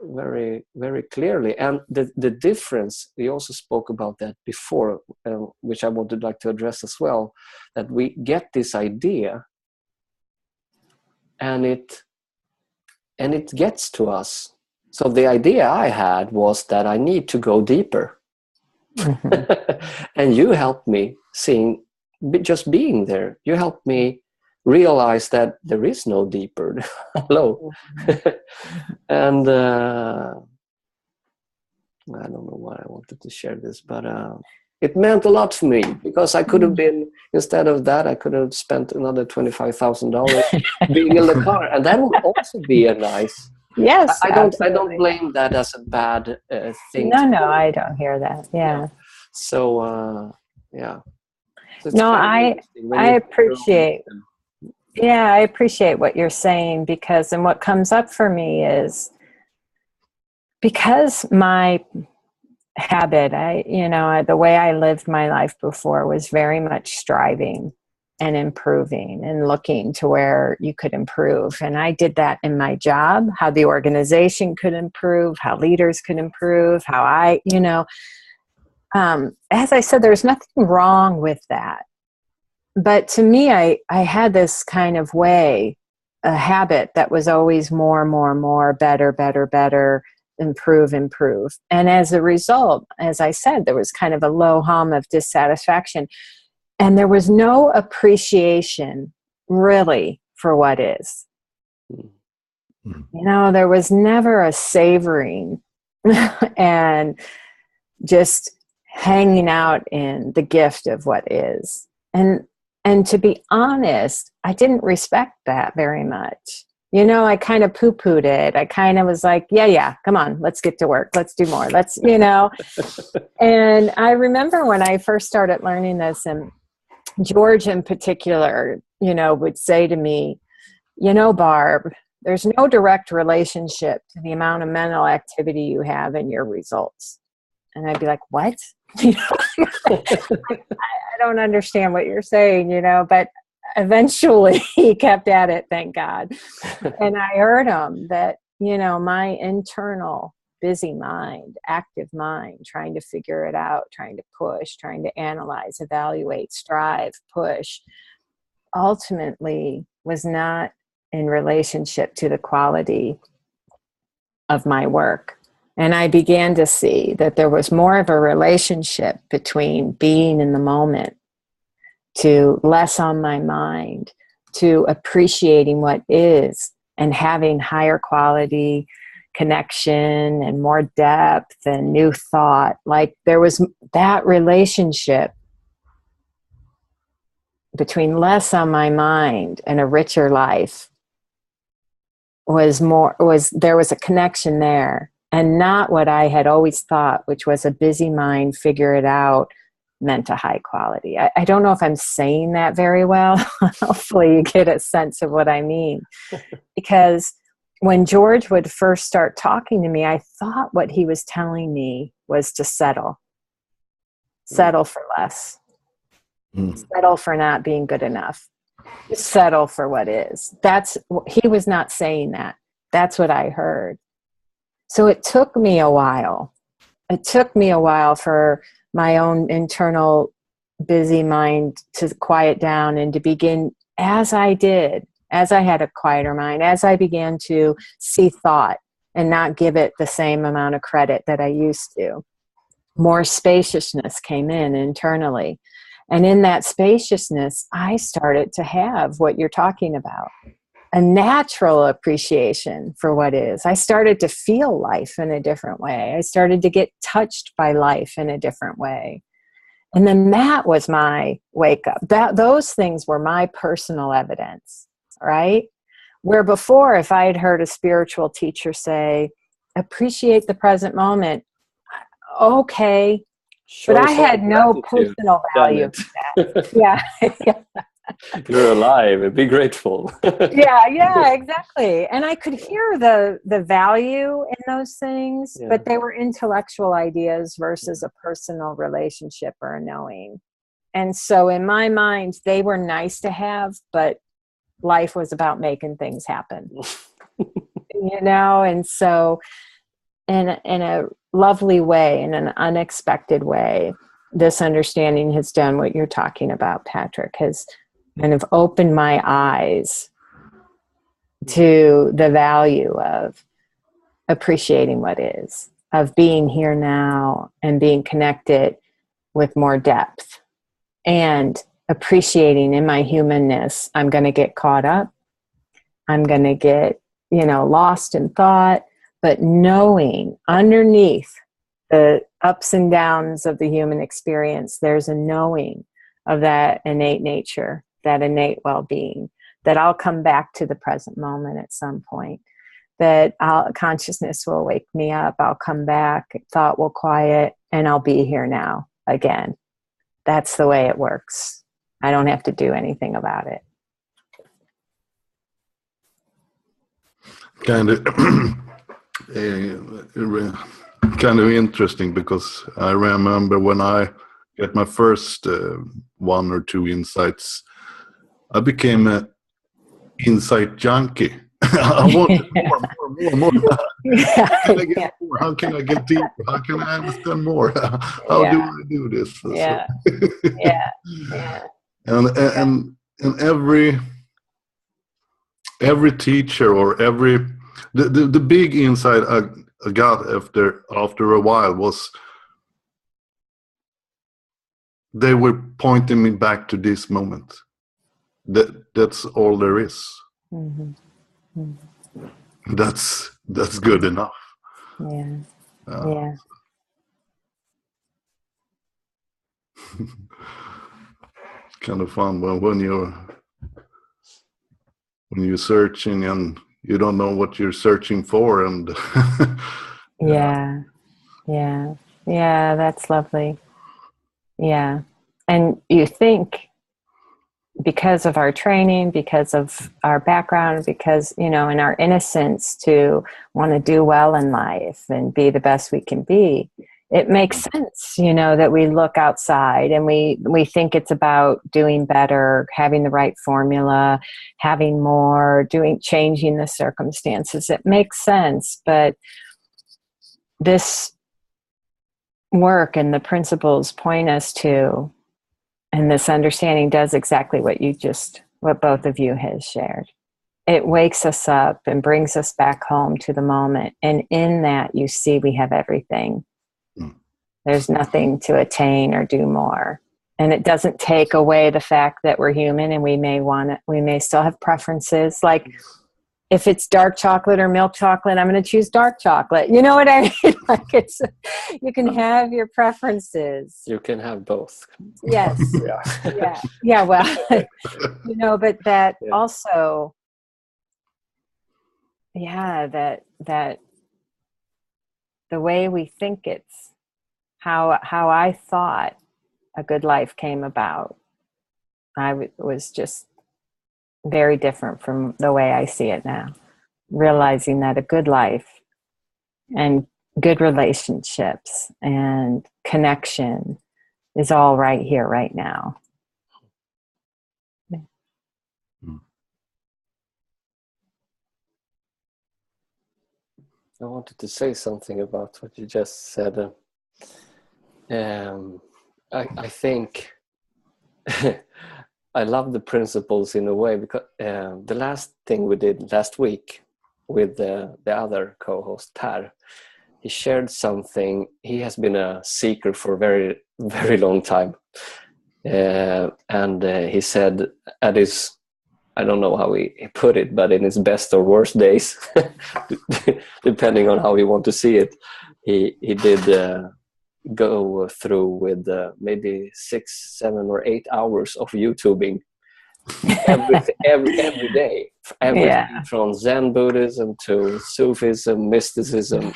very, very clearly. And the difference, we also spoke about that before, which I would like to address as well, that we get this idea and it gets to us. So the idea I had was that I need to go deeper. And you helped me just being there. You helped me realize that there is no deeper. Hello. And I don't know why I wanted to share this, but it meant a lot to me because I could have been, instead of that, I could have spent another $25,000 being in the car. And that would also be a nice. Yes. I don't blame that as a bad thing. No, I don't hear that. Yeah. So, yeah. So no, I appreciate. Yeah, I appreciate what you're saying because, and what comes up for me is because my habit, the way I lived my life before was very much striving and improving and looking to where you could improve. And I did that in my job, how the organization could improve, how leaders could improve, how as I said, there's nothing wrong with that. But to me, I had this kind of way, a habit that was always more, better, improve. And as a result, as I said, there was kind of a low hum of dissatisfaction. And there was no appreciation really for what is. You know, there was never a savoring and just hanging out in the gift of what is. And to be honest, I didn't respect that very much. You know, I kind of poo-pooed it. I kind of was like, yeah, come on, let's get to work. Let's do more. And I remember when I first started learning this, and George in particular, would say to me, Barb, there's no direct relationship to the amount of mental activity you have and your results. And I'd be like, what? I don't understand what you're saying, but eventually he kept at it, thank God. And I heard him that, my internal busy mind, active mind, trying to figure it out, trying to push, trying to analyze, evaluate, strive, push, ultimately was not in relationship to the quality of my work. And I began to see that there was more of a relationship between being in the moment to less on my mind, to appreciating what is and having higher quality connection and more depth and new thought. Like there was that relationship between less on my mind and a richer life there was a connection there, and not what I had always thought, which was a busy mind, figure it out, meant a high quality. I don't know if I'm saying that very well. Hopefully you get a sense of what I mean. Because when George would first start talking to me, I thought what he was telling me was to settle for less, settle for not being good enough, settle for what is. He was not saying that. That's what I heard. So it took me a while. It took me a while for my own internal busy mind to quiet down and to begin, as I had a quieter mind, as I began to see thought and not give it the same amount of credit that I used to, more spaciousness came in internally. And in that spaciousness, I started to have what you're talking about, a natural appreciation for what is. I started to feel life in a different way. I started to get touched by life in a different way. And then that was my wake up. Those things were my personal evidence, right? Where before, if I had heard a spiritual teacher say, appreciate the present moment, okay, but I had no personal value for that. Yeah. You're alive. Be grateful. Yeah, exactly. And I could hear the value in those things, but they were intellectual ideas versus a personal relationship or a knowing. And so in my mind, they were nice to have, but life was about making things happen. And so in a lovely way, in an unexpected way, this understanding has done what you're talking about, Patrick, has kind of opened my eyes to the value of appreciating what is, of being here now and being connected with more depth, and appreciating in my humanness. I'm going to get caught up. I'm going to get, lost in thought, but knowing underneath the ups and downs of the human experience, there's a knowing of that innate nature, that innate well-being, that I'll come back to the present moment at some point, that consciousness will wake me up, I'll come back, thought will quiet, and I'll be here now again. That's the way it works. I don't have to do anything about it. Kind of interesting, because I remember when I got my first one or two insights, I became an insight junkie. I wanted more. How can I get more? How can I get deeper? How can I understand more? How do I do this? Yeah. And every teacher or the big insight I got after a while was they were pointing me back to this moment. That's all there is. Mm-hmm. Mm-hmm. That's good enough. Yeah. Kind of fun when you're searching and you don't know what you're searching for, and yeah, that's lovely. Yeah. And you think, because of our training, because of our background, because, in our innocence to want to do well in life and be the best we can be, it makes sense, that we look outside and we think it's about doing better, having the right formula, having more, changing the circumstances. It makes sense, but this work and the principles point us to, and this understanding does exactly what both of you has shared. It wakes us up and brings us back home to the moment. And in that, you see we have everything. There's nothing to attain or do more. And it doesn't take away the fact that we're human and we may still have preferences. Like, if it's dark chocolate or milk chocolate, I'm going to choose dark chocolate. You know what I mean? Like, you can have your preferences. You can have both. Yes. Yeah. Well, but that also, that the way we think it's, how I thought a good life came about, was just very different from the way I see it now. Realizing that a good life and good relationships and connection is all right here, right now. I wanted to say something about what you just said. I think I love the principles in a way, because the last thing we did last week with the other co-host Per, he shared something. He has been a seeker for a very, very long time. And he said at his, I don't know how he put it, but in his best or worst days, depending on how you want to see it, he did go through with maybe 6, 7, or 8 hours of YouTubing every day. Everything from Zen Buddhism to Sufism, mysticism.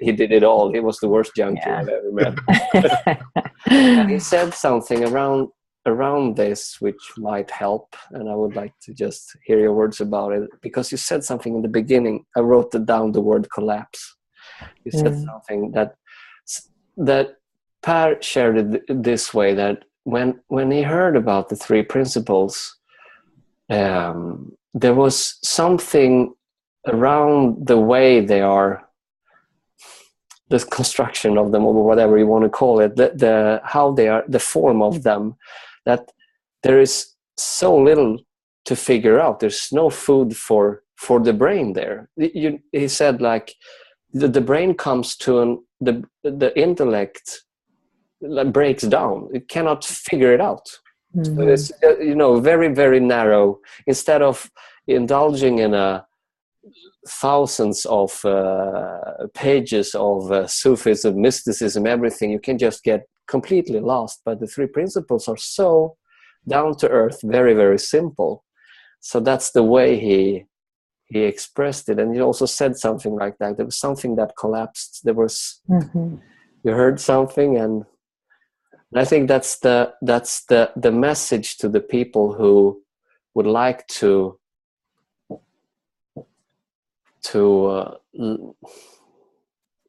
He did it all. He was the worst junkie I've ever met. And he said something around this which might help, and I would like to just hear your words about it, because you said something in the beginning. I wrote it down, the word collapse. You said something that Per shared it this way, that when he heard about the 3 principles, there was something around the way they are, the construction of them, or whatever you want to call it, the how they are, the form of them, that there is so little to figure out. There's no food for the brain there. He said, like, the brain comes to the intellect breaks down. It cannot figure it out. So it's very, very narrow. Instead of indulging in thousands of pages of Sufism, mysticism, everything, you can just get completely lost. But the 3 principles are so down to earth, very, very simple. So that's the way he expressed it. And he also said something like that. There was something that collapsed. There was you heard something, and I think that's the message to the people who would like to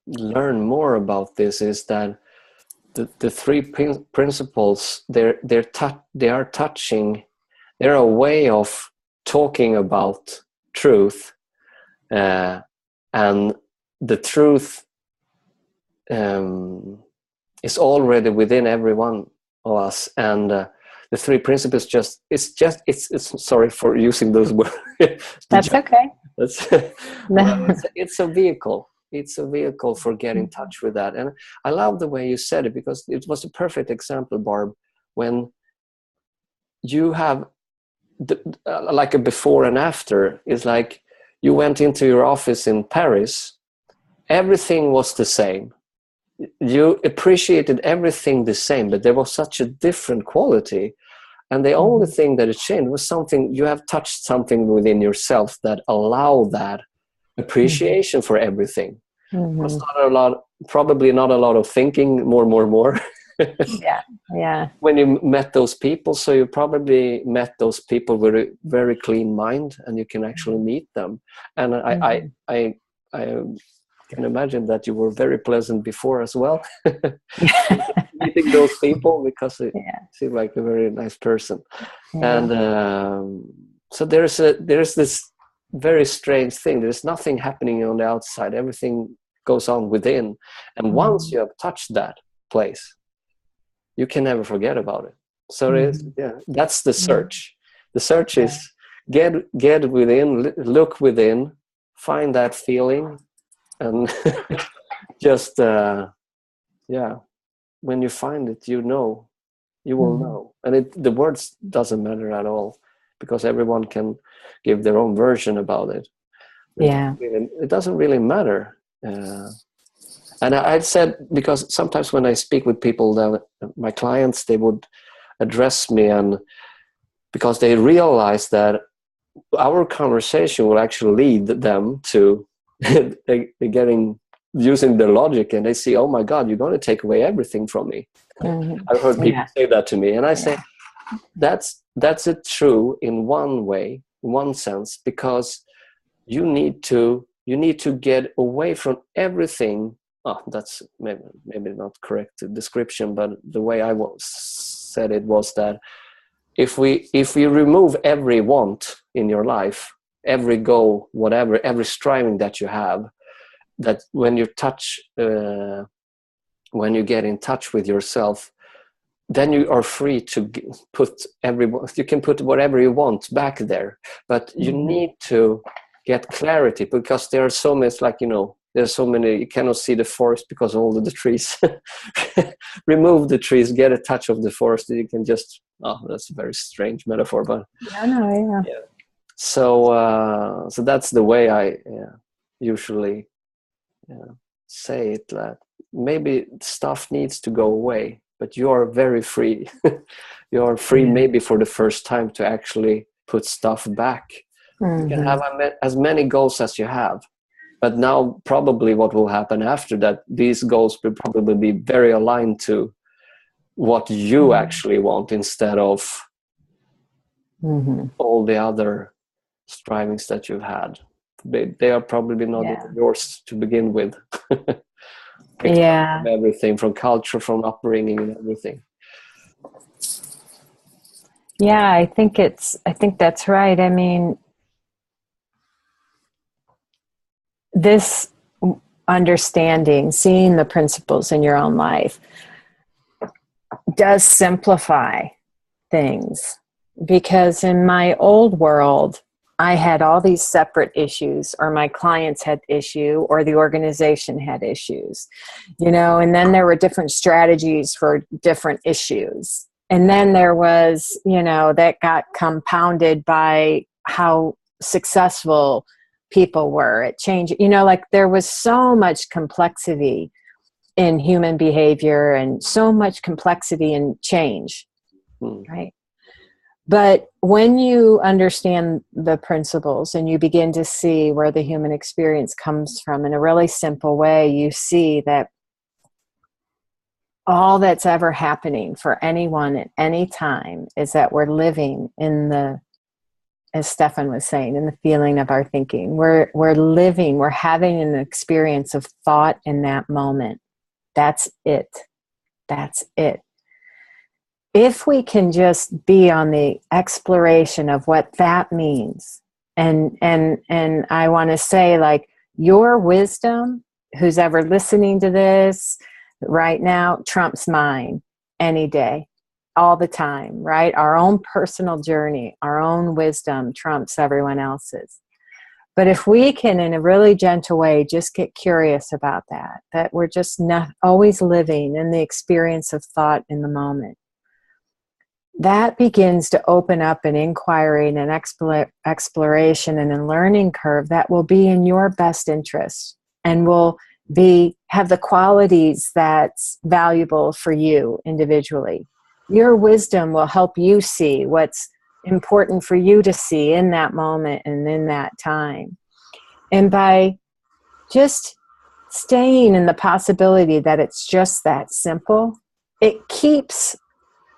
learn more about this, is that the 3 principles, they are touching. They're a way of talking about truth, and the truth is already within every one of us. And the 3 principles it's sorry for using those words. That's okay. It's a vehicle. It's a vehicle for getting in touch with that. And I love the way you said it, because it was a perfect example, Barb, when you have like a before and after. It's like you went into your office in Paris, everything was the same. You appreciated everything the same, but there was such a different quality. And the only thing that had changed was something, you have touched something within yourself that allowed that appreciation for everything. It was probably not a lot of thinking, more. When you met those people, so you probably met those people with a very clean mind, and you can actually meet them. And I can imagine that you were very pleasant before as well. Meeting those people, because it seemed like a very nice person. And so there's this very strange thing. There's nothing happening on the outside. Everything goes on within. And once you have touched that place, you can never forget about it. So that's the search. The search is get within, look within, find that feeling, and just when you find it, you will know. And the words doesn't matter at all, because everyone can give their own version about it. It doesn't really matter. And I've said, because sometimes when I speak with people, my clients, they would address me, and because they realize that our conversation will actually lead them to using their logic, and they see, oh my God, you're going to take away everything from me. I've heard people say that to me, and I say that's it true in one way, in one sense, because you need to get away from everything. That's maybe not correct description, but the way I said it was that if we remove every want in your life, every goal, whatever, every striving that you have, that when you touch when you get in touch with yourself, then you are free to you can put whatever you want back there, but you need to get clarity, because there are so many, like, there's so many, you cannot see the forest because of all of the trees. Remove the trees, get a touch of the forest, you can just, that's a very strange metaphor, but yeah. So that's the way I usually say it, that maybe stuff needs to go away, but you are very free. You are free maybe for the first time to actually put stuff back. You can have as many goals as you have, but now probably what will happen after that, these goals will probably be very aligned to what you actually want, instead of all the other strivings that you've had. They are probably not even yours to begin with. From everything, from culture, from upbringing, and everything. Yeah, I think that's right. I mean, this understanding, seeing the principles in your own life, does simplify things, because in my old world, I had all these separate issues, or my clients had issue, or the organization had issues, and then there were different strategies for different issues. And then there was, that got compounded by how successful people were at change. Like, there was so much complexity in human behavior and so much complexity in change, right? But when you understand the principles and you begin to see where the human experience comes from in a really simple way, you see that all that's ever happening for anyone at any time is that we're living in the, as Stefan was saying, in the feeling of our thinking. We're having an experience of thought in that moment. That's it. That's it. If we can just be on the exploration of what that means, and I want to say, like, your wisdom, who's ever listening to this right now, trumps mine any day, all the time, right? Our own personal journey, our own wisdom trumps everyone else's. But if we can, in a really gentle way, just get curious about that we're just not always living in the experience of thought in the moment, that begins to open up an inquiry and an exploration and a learning curve that will be in your best interest and will have the qualities that's valuable for you individually. Your wisdom will help you see what's important for you to see in that moment and in that time. And by just staying in the possibility that it's just that simple, it keeps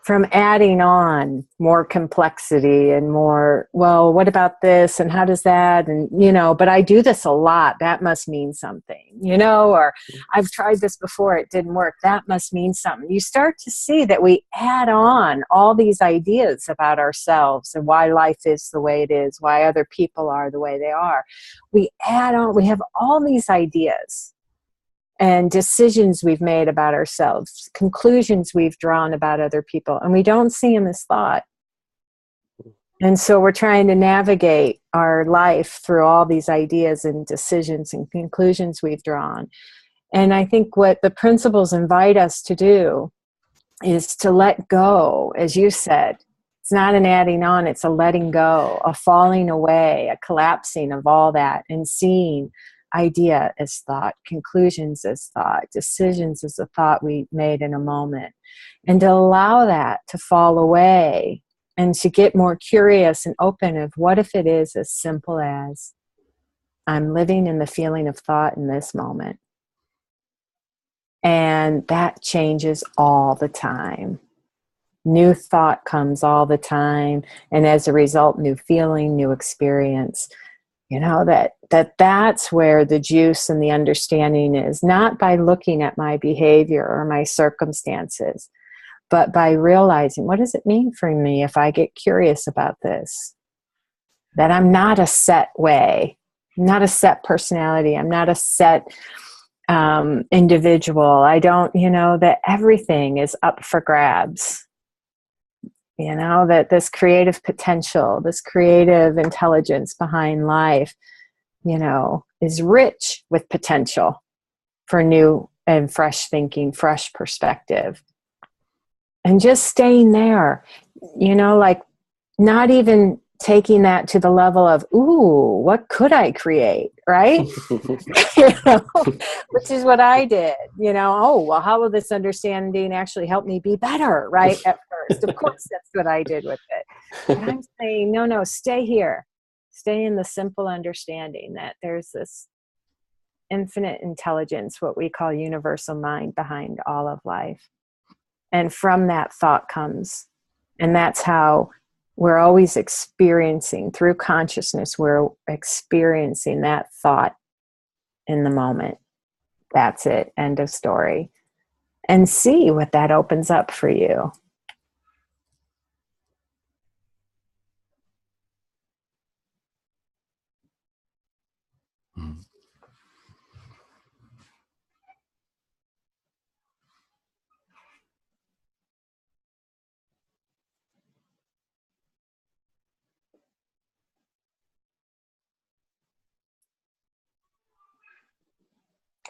from adding on more complexity and more, well, what about this and how does that, and but I do this a lot, that must mean something, or I've tried this before, it didn't work, that must mean something. You start to see that we add on all these ideas about ourselves and why life is the way it is, why other people are the way they are. We have all these ideas and decisions we've made about ourselves, conclusions we've drawn about other people, and we don't see them as thought. And so we're trying to navigate our life through all these ideas and decisions and conclusions we've drawn. And I think what the principles invite us to do is to let go, as you said. It's not an adding on, it's a letting go, a falling away, a collapsing of all that, and seeing idea as thought, conclusions as thought, decisions as a thought we made in a moment, and to allow that to fall away and to get more curious and open of what if it is as simple as I'm living in the feeling of thought in this moment. And that changes all the time. New thought comes all the time, and as a result, new feeling, new experience. That's where the juice and the understanding is, not by looking at my behavior or my circumstances, but by realizing, what does it mean for me if I get curious about this? That I'm not a set way, I'm not a set personality, I'm not a set individual. I don't, that everything is up for grabs. That this creative potential, this creative intelligence behind life, is rich with potential for new and fresh thinking, fresh perspective. And just staying there, like not even taking that to the level of, ooh, what could I create, right? Which is what I did, oh, well, how will this understanding actually help me be better, right? At first, of course, that's what I did with it. But I'm saying, no, stay here. Stay in the simple understanding that there's this infinite intelligence, what we call universal mind, behind all of life. And from that thought comes, and that's how we're always experiencing, through consciousness, we're experiencing that thought in the moment. That's it. End of story. And see what that opens up for you.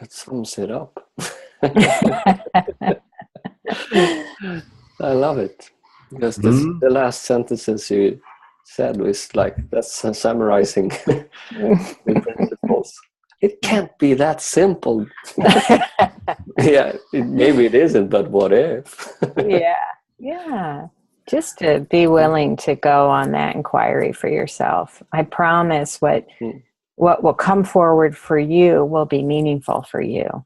That sums it up. I love it. Because the last sentences you said was like, that's summarizing the principles. It can't be that simple. Yeah, maybe it isn't, but what if? Yeah. Just to be willing to go on that inquiry for yourself. I promise what will come forward for you will be meaningful for you.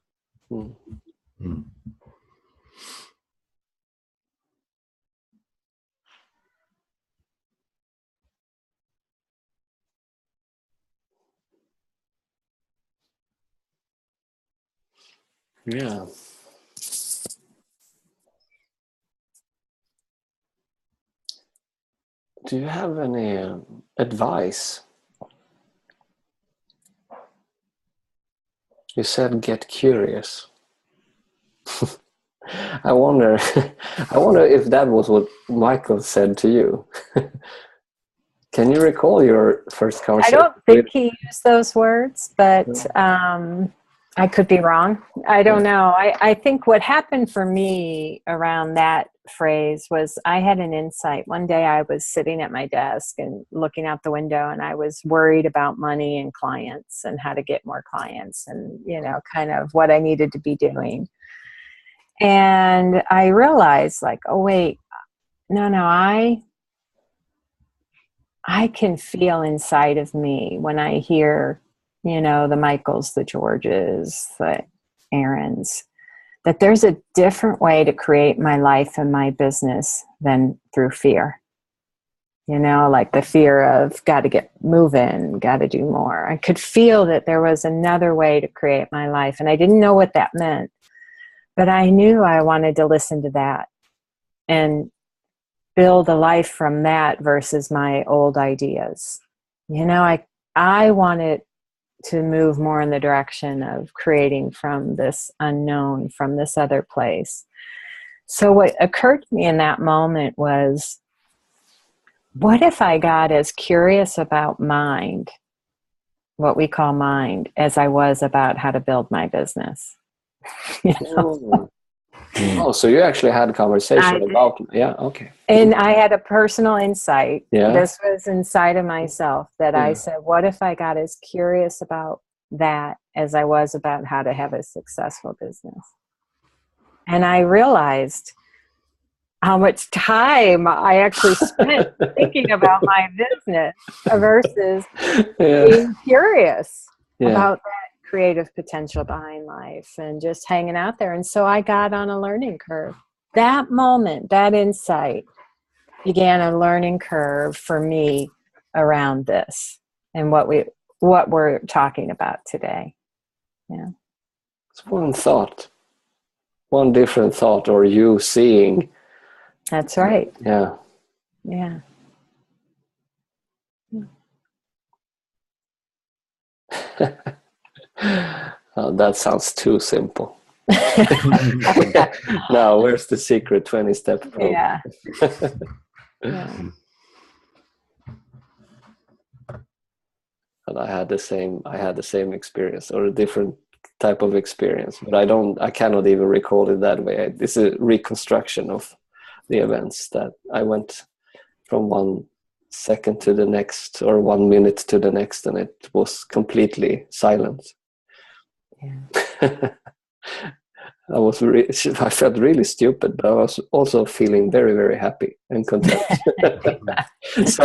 Yeah. Do you have any advice? You said get curious. I wonder if that was what Michael said to you. Can you recall your first conversation? I don't think he used those words, but I could be wrong. I don't know. I think what happened for me around that phrase was I had an insight. One day I was sitting at my desk and looking out the window, and I was worried about money and clients and how to get more clients and, kind of what I needed to be doing. And I realized, like, oh, wait, no, I can feel inside of me when I hear, the Michaels, the Georges, the Aarons, that there's a different way to create my life and my business than through fear. Like the fear of got to get moving, got to do more. I could feel that there was another way to create my life, and I didn't know what that meant. But I knew I wanted to listen to that and build a life from that versus my old ideas. I wanted to move more in the direction of creating from this unknown, from this other place. So what occurred to me in that moment was, what if I got as curious about mind, what we call mind, as I was about how to build my business? Oh, so you actually had a conversation about, okay. And I had a personal insight. Yeah. This was inside of myself that I said, what if I got as curious about that as I was about how to have a successful business? And I realized how much time I actually spent thinking about my business versus being curious about that creative potential behind life and just hanging out there. And so I got on a learning curve. That moment, that insight began a learning curve for me around this and what we're talking about today. Yeah. It's one thought, one different thought, or you seeing. That's right. Yeah. Yeah. That sounds too simple. Now, where's the secret 20-step program? Yeah. Yeah. And I had the same experience, or a different type of experience, but I cannot even recall it that way. It's a reconstruction of the events that I went from 1 second to the next, or 1 minute to the next, and it was completely silent. Yeah. I felt really stupid, but I was also feeling very, very happy and content. So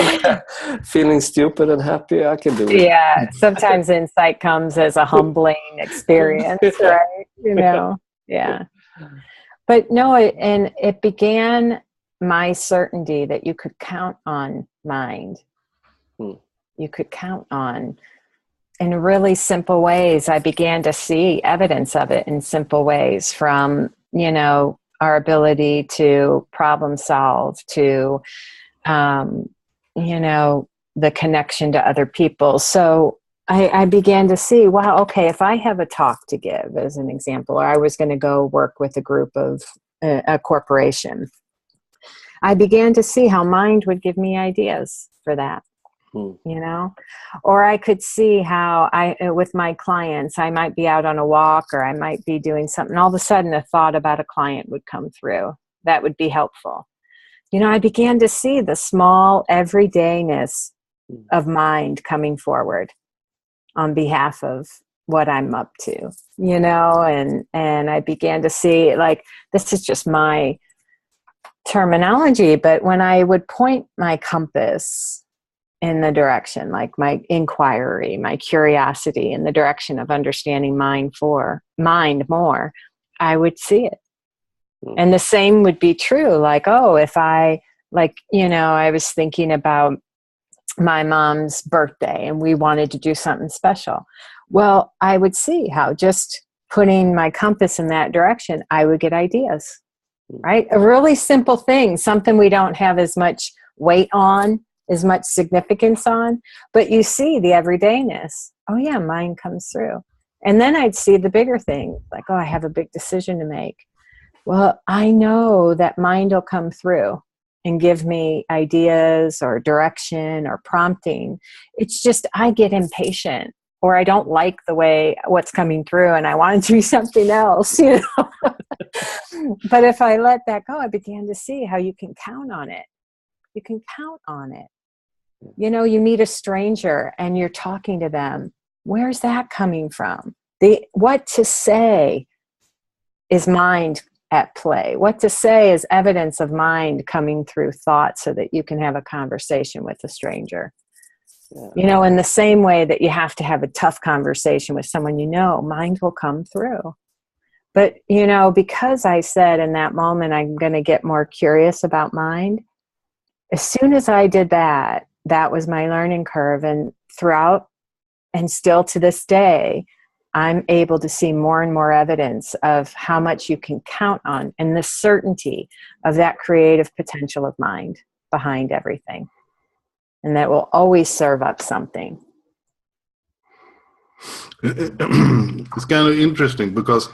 feeling stupid and happy, I can do it. Yeah, sometimes insight comes as a humbling experience, right? You know, yeah. But no, it began my certainty that you could count on mind. You could count on, in really simple ways. I began to see evidence of it in simple ways, from, you know, our ability to problem solve, to, you know, the connection to other people. So I began to see, wow, okay, if I have a talk to give, as an example, or I was going to go work with a group of a corporation, I began to see how mind would give me ideas for that. You know, or I could see how with my clients, I might be out on a walk, or I might be doing something. All of a sudden, a thought about a client would come through that would be helpful. You know, I began to see the small everydayness of mind coming forward on behalf of what I'm up to, you know, and I began to see, like, this is just my terminology, but when I would point my compass in the direction, like my inquiry, my curiosity, in the direction of understanding mind more, I would see it. And the same would be true. Like, oh, if I, like, you know, I was thinking about my mom's birthday and we wanted to do something special. Well, I would see how just putting my compass in that direction, I would get ideas, right? A really simple thing, something we don't have as much weight on, as much significance on, but you see the everydayness. Oh yeah, mine comes through. And then I'd see the bigger thing, like, oh, I have a big decision to make. Well, I know that mind will come through and give me ideas or direction or prompting. It's just, I get impatient, or I don't like the way what's coming through and I want it to be something else, you know. But if I let that go, I began to see how you can count on it. You can count on it. You know, you meet a stranger and you're talking to them. Where's that coming from? What to say is mind at play. What to say is evidence of mind coming through thought, so that you can have a conversation with a stranger. Yeah. You know, in the same way that you have to have a tough conversation with someone, you know, mind will come through. But, you know, because I said in that moment, I'm going to get more curious about mind, as soon as I did that, that was my learning curve. And throughout, and still to this day, I'm able to see more and more evidence of how much you can count on, and the certainty of that creative potential of mind behind everything. And that will always serve up something. It's kind of interesting, because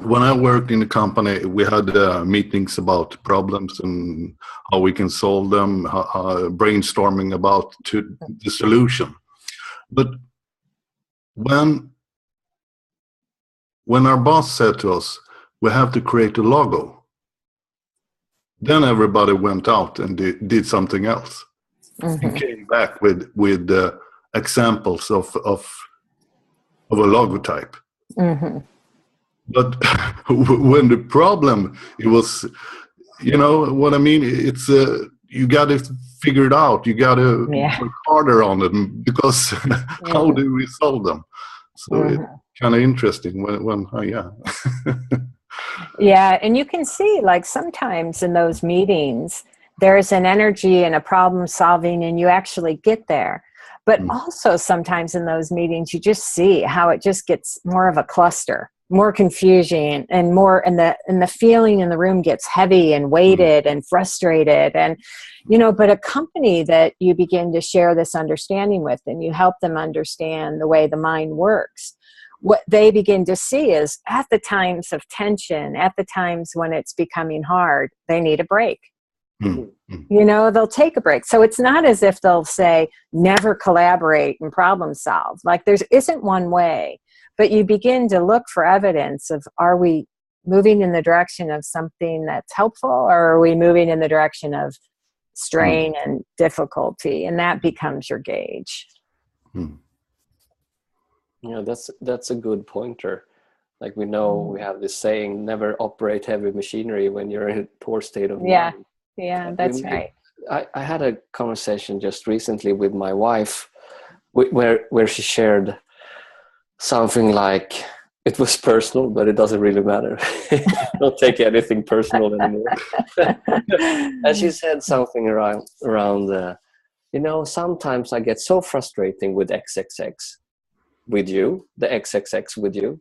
when I worked in the company, we had meetings about problems and how we can solve them, brainstorming about the solution. But when our boss said to us, we have to create a logo, then everybody went out and did something else. And came back with examples of a logo type. But when the problem, it was, you know what I mean? It's you got to figure it out. You got to work harder on it, because how do we solve them? So it's kind of interesting when Yeah, and you can see, like, sometimes in those meetings, there's an energy and a problem solving, and you actually get there. But also sometimes in those meetings, you just see how it just gets more of a cluster, more confusion, and more, and the feeling in the room gets heavy and weighted and frustrated. And, you know, but a company that you begin to share this understanding with, and you help them understand the way the mind works, what they begin to see is at the times of tension, at the times when it's becoming hard, they need a break. You know, they'll take a break. So it's not as if they'll say, never collaborate and problem solve. Like there isn't one way, but you begin to look for evidence of, are we moving in the direction of something that's helpful, or are we moving in the direction of strain and difficulty? And that becomes your gauge. Yeah, that's a good pointer. Like we know we have this saying, never operate heavy machinery when you're in a poor state of mind. Yeah, that's right. I had a conversation just recently with my wife where she shared something like, it was personal, but it doesn't really matter. Don't take anything personal anymore. And she said something around you know, sometimes I get so frustrating with XXX with you, the XXX with you.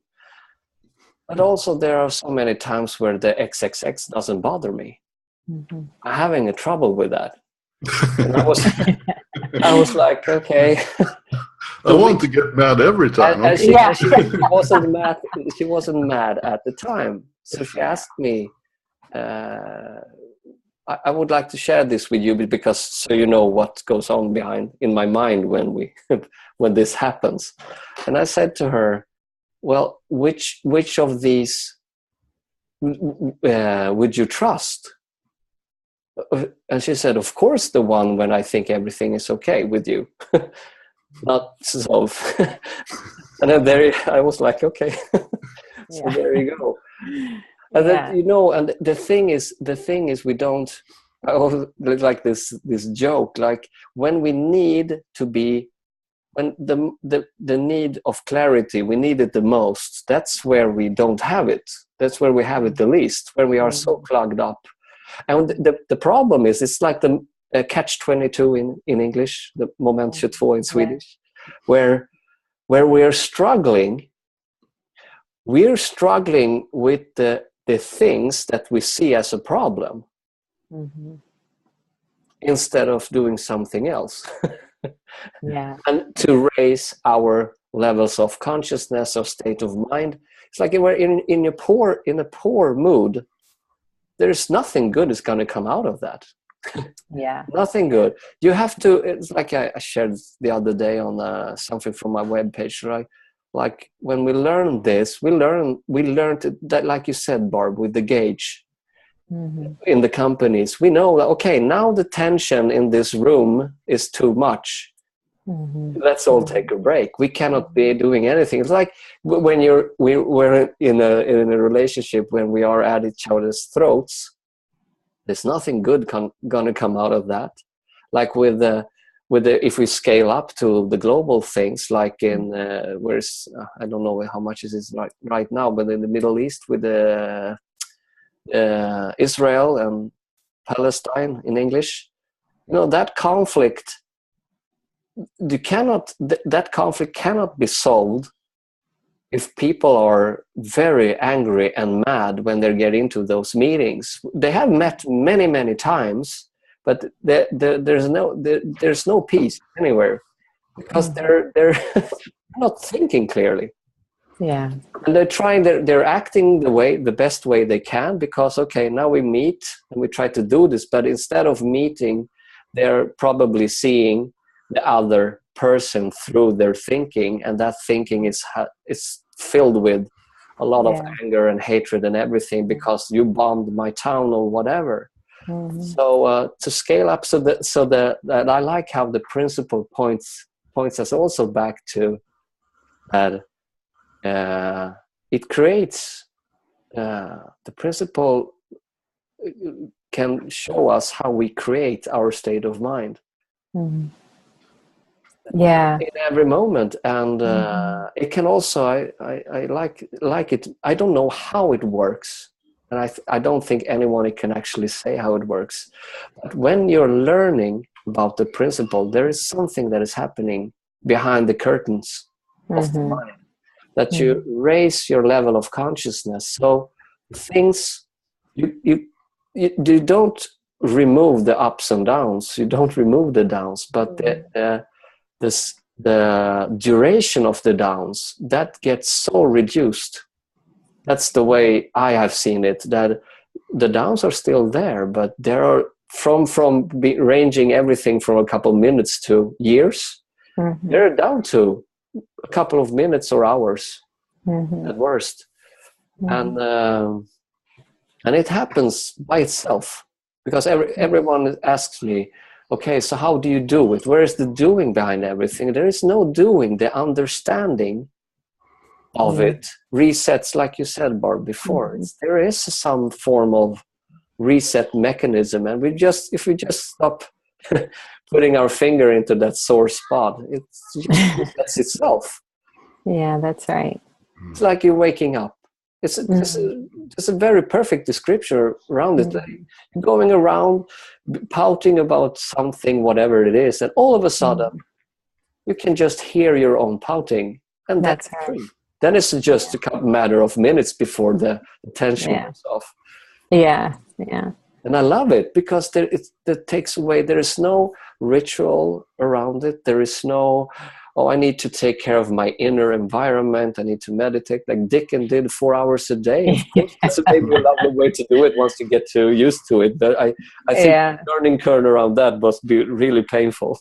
But also there are so many times where the XXX doesn't bother me. I'm having a trouble with that. And I was like, okay. I want to get mad every time. And she wasn't mad. She wasn't mad at the time. So she asked me, I would like to share this with you because so you know what goes on in my mind when this happens. And I said to her, well, which of these would you trust? And she said, of course, the one when I think everything is okay with you. Not so. And then I was like, okay. So there you go. And then, you know, and the thing is we don't, I always like this joke, like when we need to be, when the need of clarity, we need it the most, that's where we don't have it. That's where we have it the least, where we are so clogged up. And the problem is, it's like the catch-22 in English, the moment 22 in Swedish, where we're struggling with the things that we see as a problem instead of doing something else. And to raise our levels of consciousness or state of mind. It's like we're in a poor mood. There's nothing good is going to come out of that. Nothing good. You have to, it's like I shared the other day on something from my webpage, right? Like when we learn this, we learned that, like you said, Barb, with the gauge in the companies, we know that, okay, now the tension in this room is too much. Let's all take a break. We cannot be doing anything. It's like when we're in a relationship, when we are at each other's throats, there's nothing good gonna come out of that. Like with the if we scale up to the global things, like in where's I don't know how much it is right now, but in the Middle East with the Israel and Palestine in English, you know, that conflict. That conflict cannot be solved if people are very angry and mad when they get into those meetings. They have met many times, but there's no peace anywhere because they're not thinking clearly. And they're acting the best way they can because, okay, now we meet and we try to do this, but instead of meeting, they're probably seeing the other person through their thinking, and that thinking is filled with a lot of anger and hatred and everything because you bombed my town or whatever. So to scale up, so that I like how the principle points us also back to that it creates the principle can show us how we create our state of mind. In every moment, and it can also I like it. I don't know how it works, and I don't think anyone can actually say how it works, but when you're learning about the principle, there is something that is happening behind the curtains of the mind, that you raise your level of consciousness. So things you don't remove the ups and downs, you don't remove the downs, but the duration of the downs, that gets so reduced. That's the way I have seen it, that the downs are still there, but there are ranging everything from a couple minutes to years. Mm-hmm. They're down to a couple of minutes or hours at worst. Mm-hmm. And it happens by itself, because everyone asks me, okay, so how do you do it? Where is the doing behind everything? There is no doing. The understanding of it resets, like you said, Barb, before. There is some form of reset mechanism, and if we just stop putting our finger into that sore spot, it just resets itself. Yeah, that's right. It's like you're waking up. It's a very perfect description around it. Like going around pouting about something, whatever it is, and all of a sudden you can just hear your own pouting, and that's free. Then it's just a matter of minutes before the tension wears off. Yeah. And I love it, because it takes away. There is no ritual around it. There is no, I need to take care of my inner environment. I need to meditate like Dickens did 4 hours a day. Of course, that's maybe a lovely way to do it once you get used to it. But I think the learning curve around that must be really painful.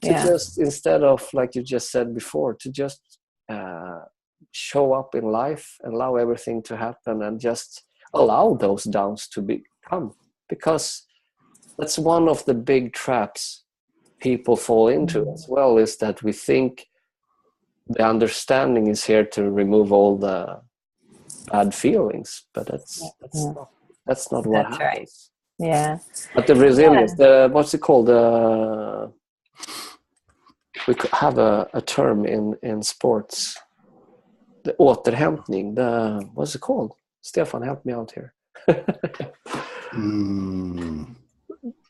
Just, instead of, like you just said before, to just show up in life, allow everything to happen, and just allow those downs to come. Because that's one of the big traps people fall into as well, is that we think the understanding is here to remove all the bad feelings, but that's not what happens. Right. Yeah. But the resilience, what's it called? We have a term in sports, the återhämtning. What's it called? Stefan, help me out here.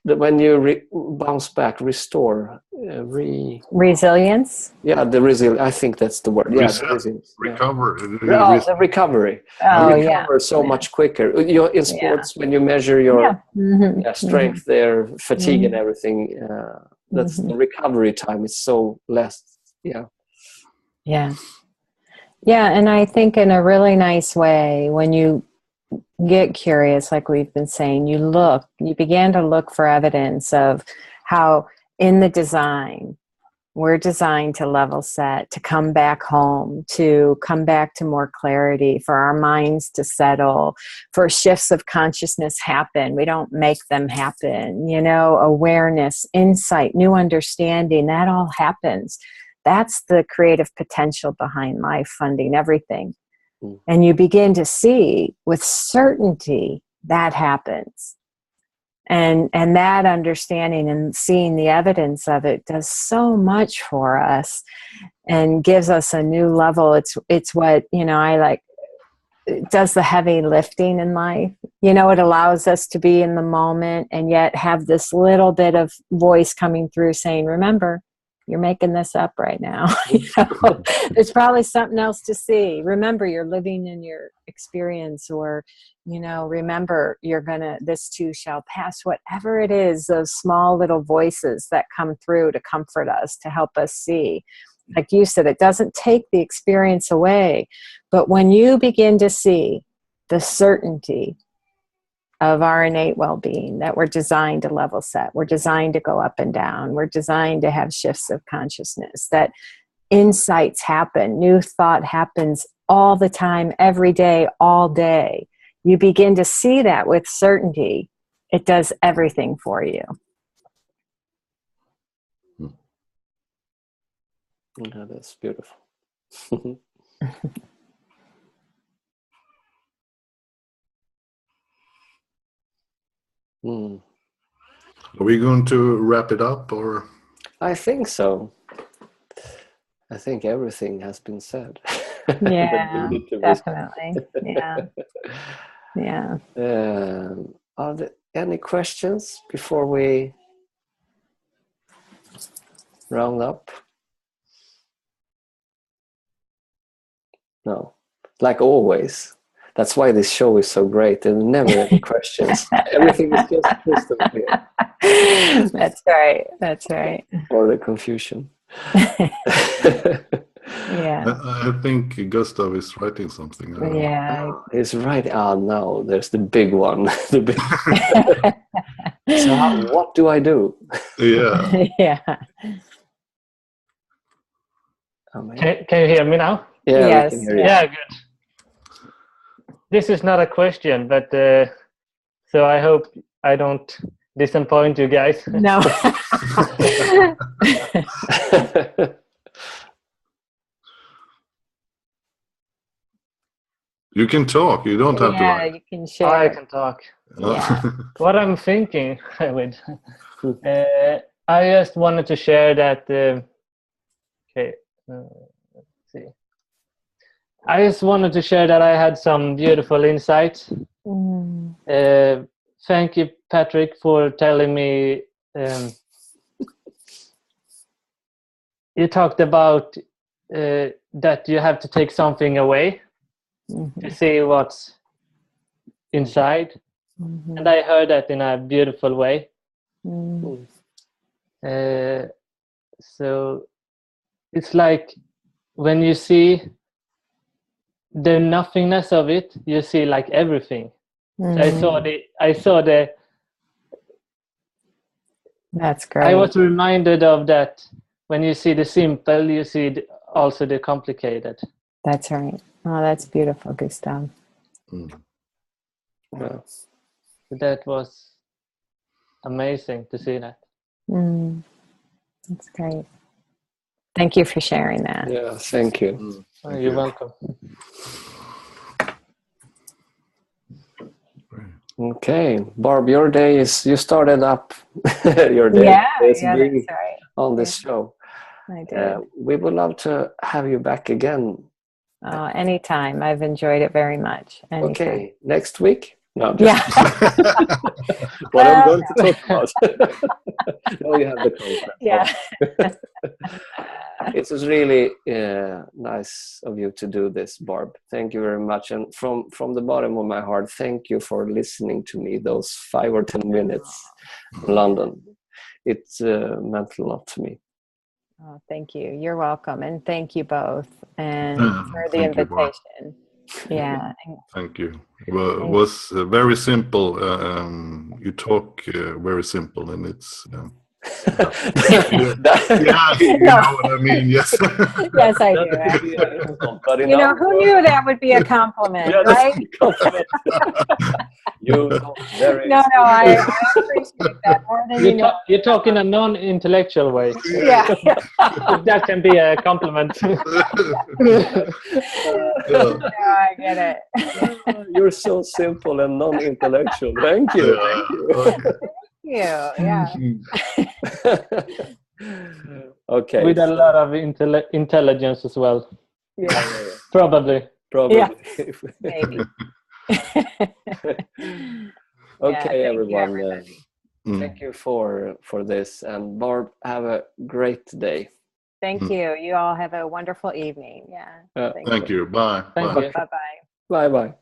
When you bounce back, restore, resilience. Yeah, the resilience. I think that's the word. Yeah, the resilience. Recover. The recovery. Oh, you recover so much quicker. In sports, when you measure your strength, their fatigue and everything, that's the recovery time is so less. Yeah, and I think in a really nice way, when you get curious, like we've been saying, you began to look for evidence of how in the design, we're designed to level set, to come back home, to come back to more clarity, for our minds to settle, for shifts of consciousness happen. We don't make them happen. Awareness, insight, new understanding, that all happens. That's the creative potential behind life, funding everything. And you begin to see with certainty that happens. And that understanding and seeing the evidence of it does so much for us and gives us a new level. It's what, I like, it does the heavy lifting in life. It allows us to be in the moment and yet have this little bit of voice coming through saying, remember, you're making this up right now. There's probably something else to see. Remember, you're living in your experience, or, remember, this too shall pass. Whatever it is, those small little voices that come through to comfort us, to help us see. Like you said, it doesn't take the experience away. But when you begin to see the certainty of our innate well-being, that we're designed to level set, we're designed to go up and down, we're designed to have shifts of consciousness, that insights happen, new thought happens all the time, every day, all day. You begin to see that with certainty. It does everything for you. Yeah, that's beautiful. Are we going to wrap it up, or? I think so. I think everything has been said. Yeah, definitely. Yeah. Are there any questions before we round up? No. Like always, That's why this show is so great. There's never any questions. Everything is just crystal clear. That's right. That's right. Or the confusion. Yeah. I think Gustav is writing something. Yeah. He's right. No, there's the big one. The big... So what do I do? Yeah. Yeah. Can you hear me now? Yeah, Yes, we can hear you. Yeah, good. This is not a question, but so I hope I don't disappoint you guys. No. You can talk. You don't have to Yeah, write. you can share. I can talk. Yeah. What I'm thinking with, I just wanted to share that. Okay, let's see. I just wanted to share that I had some beautiful insights. Thank you, Patrick, for telling me. You talked about that you have to take something away to see what's inside. And I heard that in a beautiful way. So it's like when you see the nothingness of it, you see like everything. So I saw the. That's great. I was reminded of that. When you see the simple, you see also the complicated. That's right. Oh, that's beautiful, Gustav. Yeah. That was amazing to see that. That's great. Thank you for sharing that. Yeah, thank you. You're welcome. Okay, Barb, your day is, you started up your day. Yeah, It's yeah, being that's right. on this show. I did. We would love to have you back again. Anytime. I've enjoyed it very much. Anytime. Okay, next week? No, just Yeah. what I'm going to talk about. No, you have the concept. Yeah. It was really nice of you to do this, Barb. Thank you very much. And from the bottom of my heart, thank you for listening to me those 5 or 10 minutes in London. It meant a lot to me. Oh, thank you. You're welcome. And thank you both and for the Thank you, Barb. invitation. Yeah. Thank you. Well, it was very simple. You talk very simple, and it's you know what I mean. Yes. Yes, I do. But You know, who knew that would be a compliment, right? You very No, I appreciate that more than you know. You talk in a non-intellectual way. Yeah. If that can be a compliment. No, I get it. You're so simple and non-intellectual. Thank you. Yeah. Okay. With a lot of intelligence as well. Yeah. Probably. Yeah. Maybe. Okay, Yeah, everyone. Thank you for this. And Barb, have a great day. Thank you. You all have a wonderful evening. Yeah. Thank you. Bye. Thank Bye. you. Bye-bye. Bye-bye.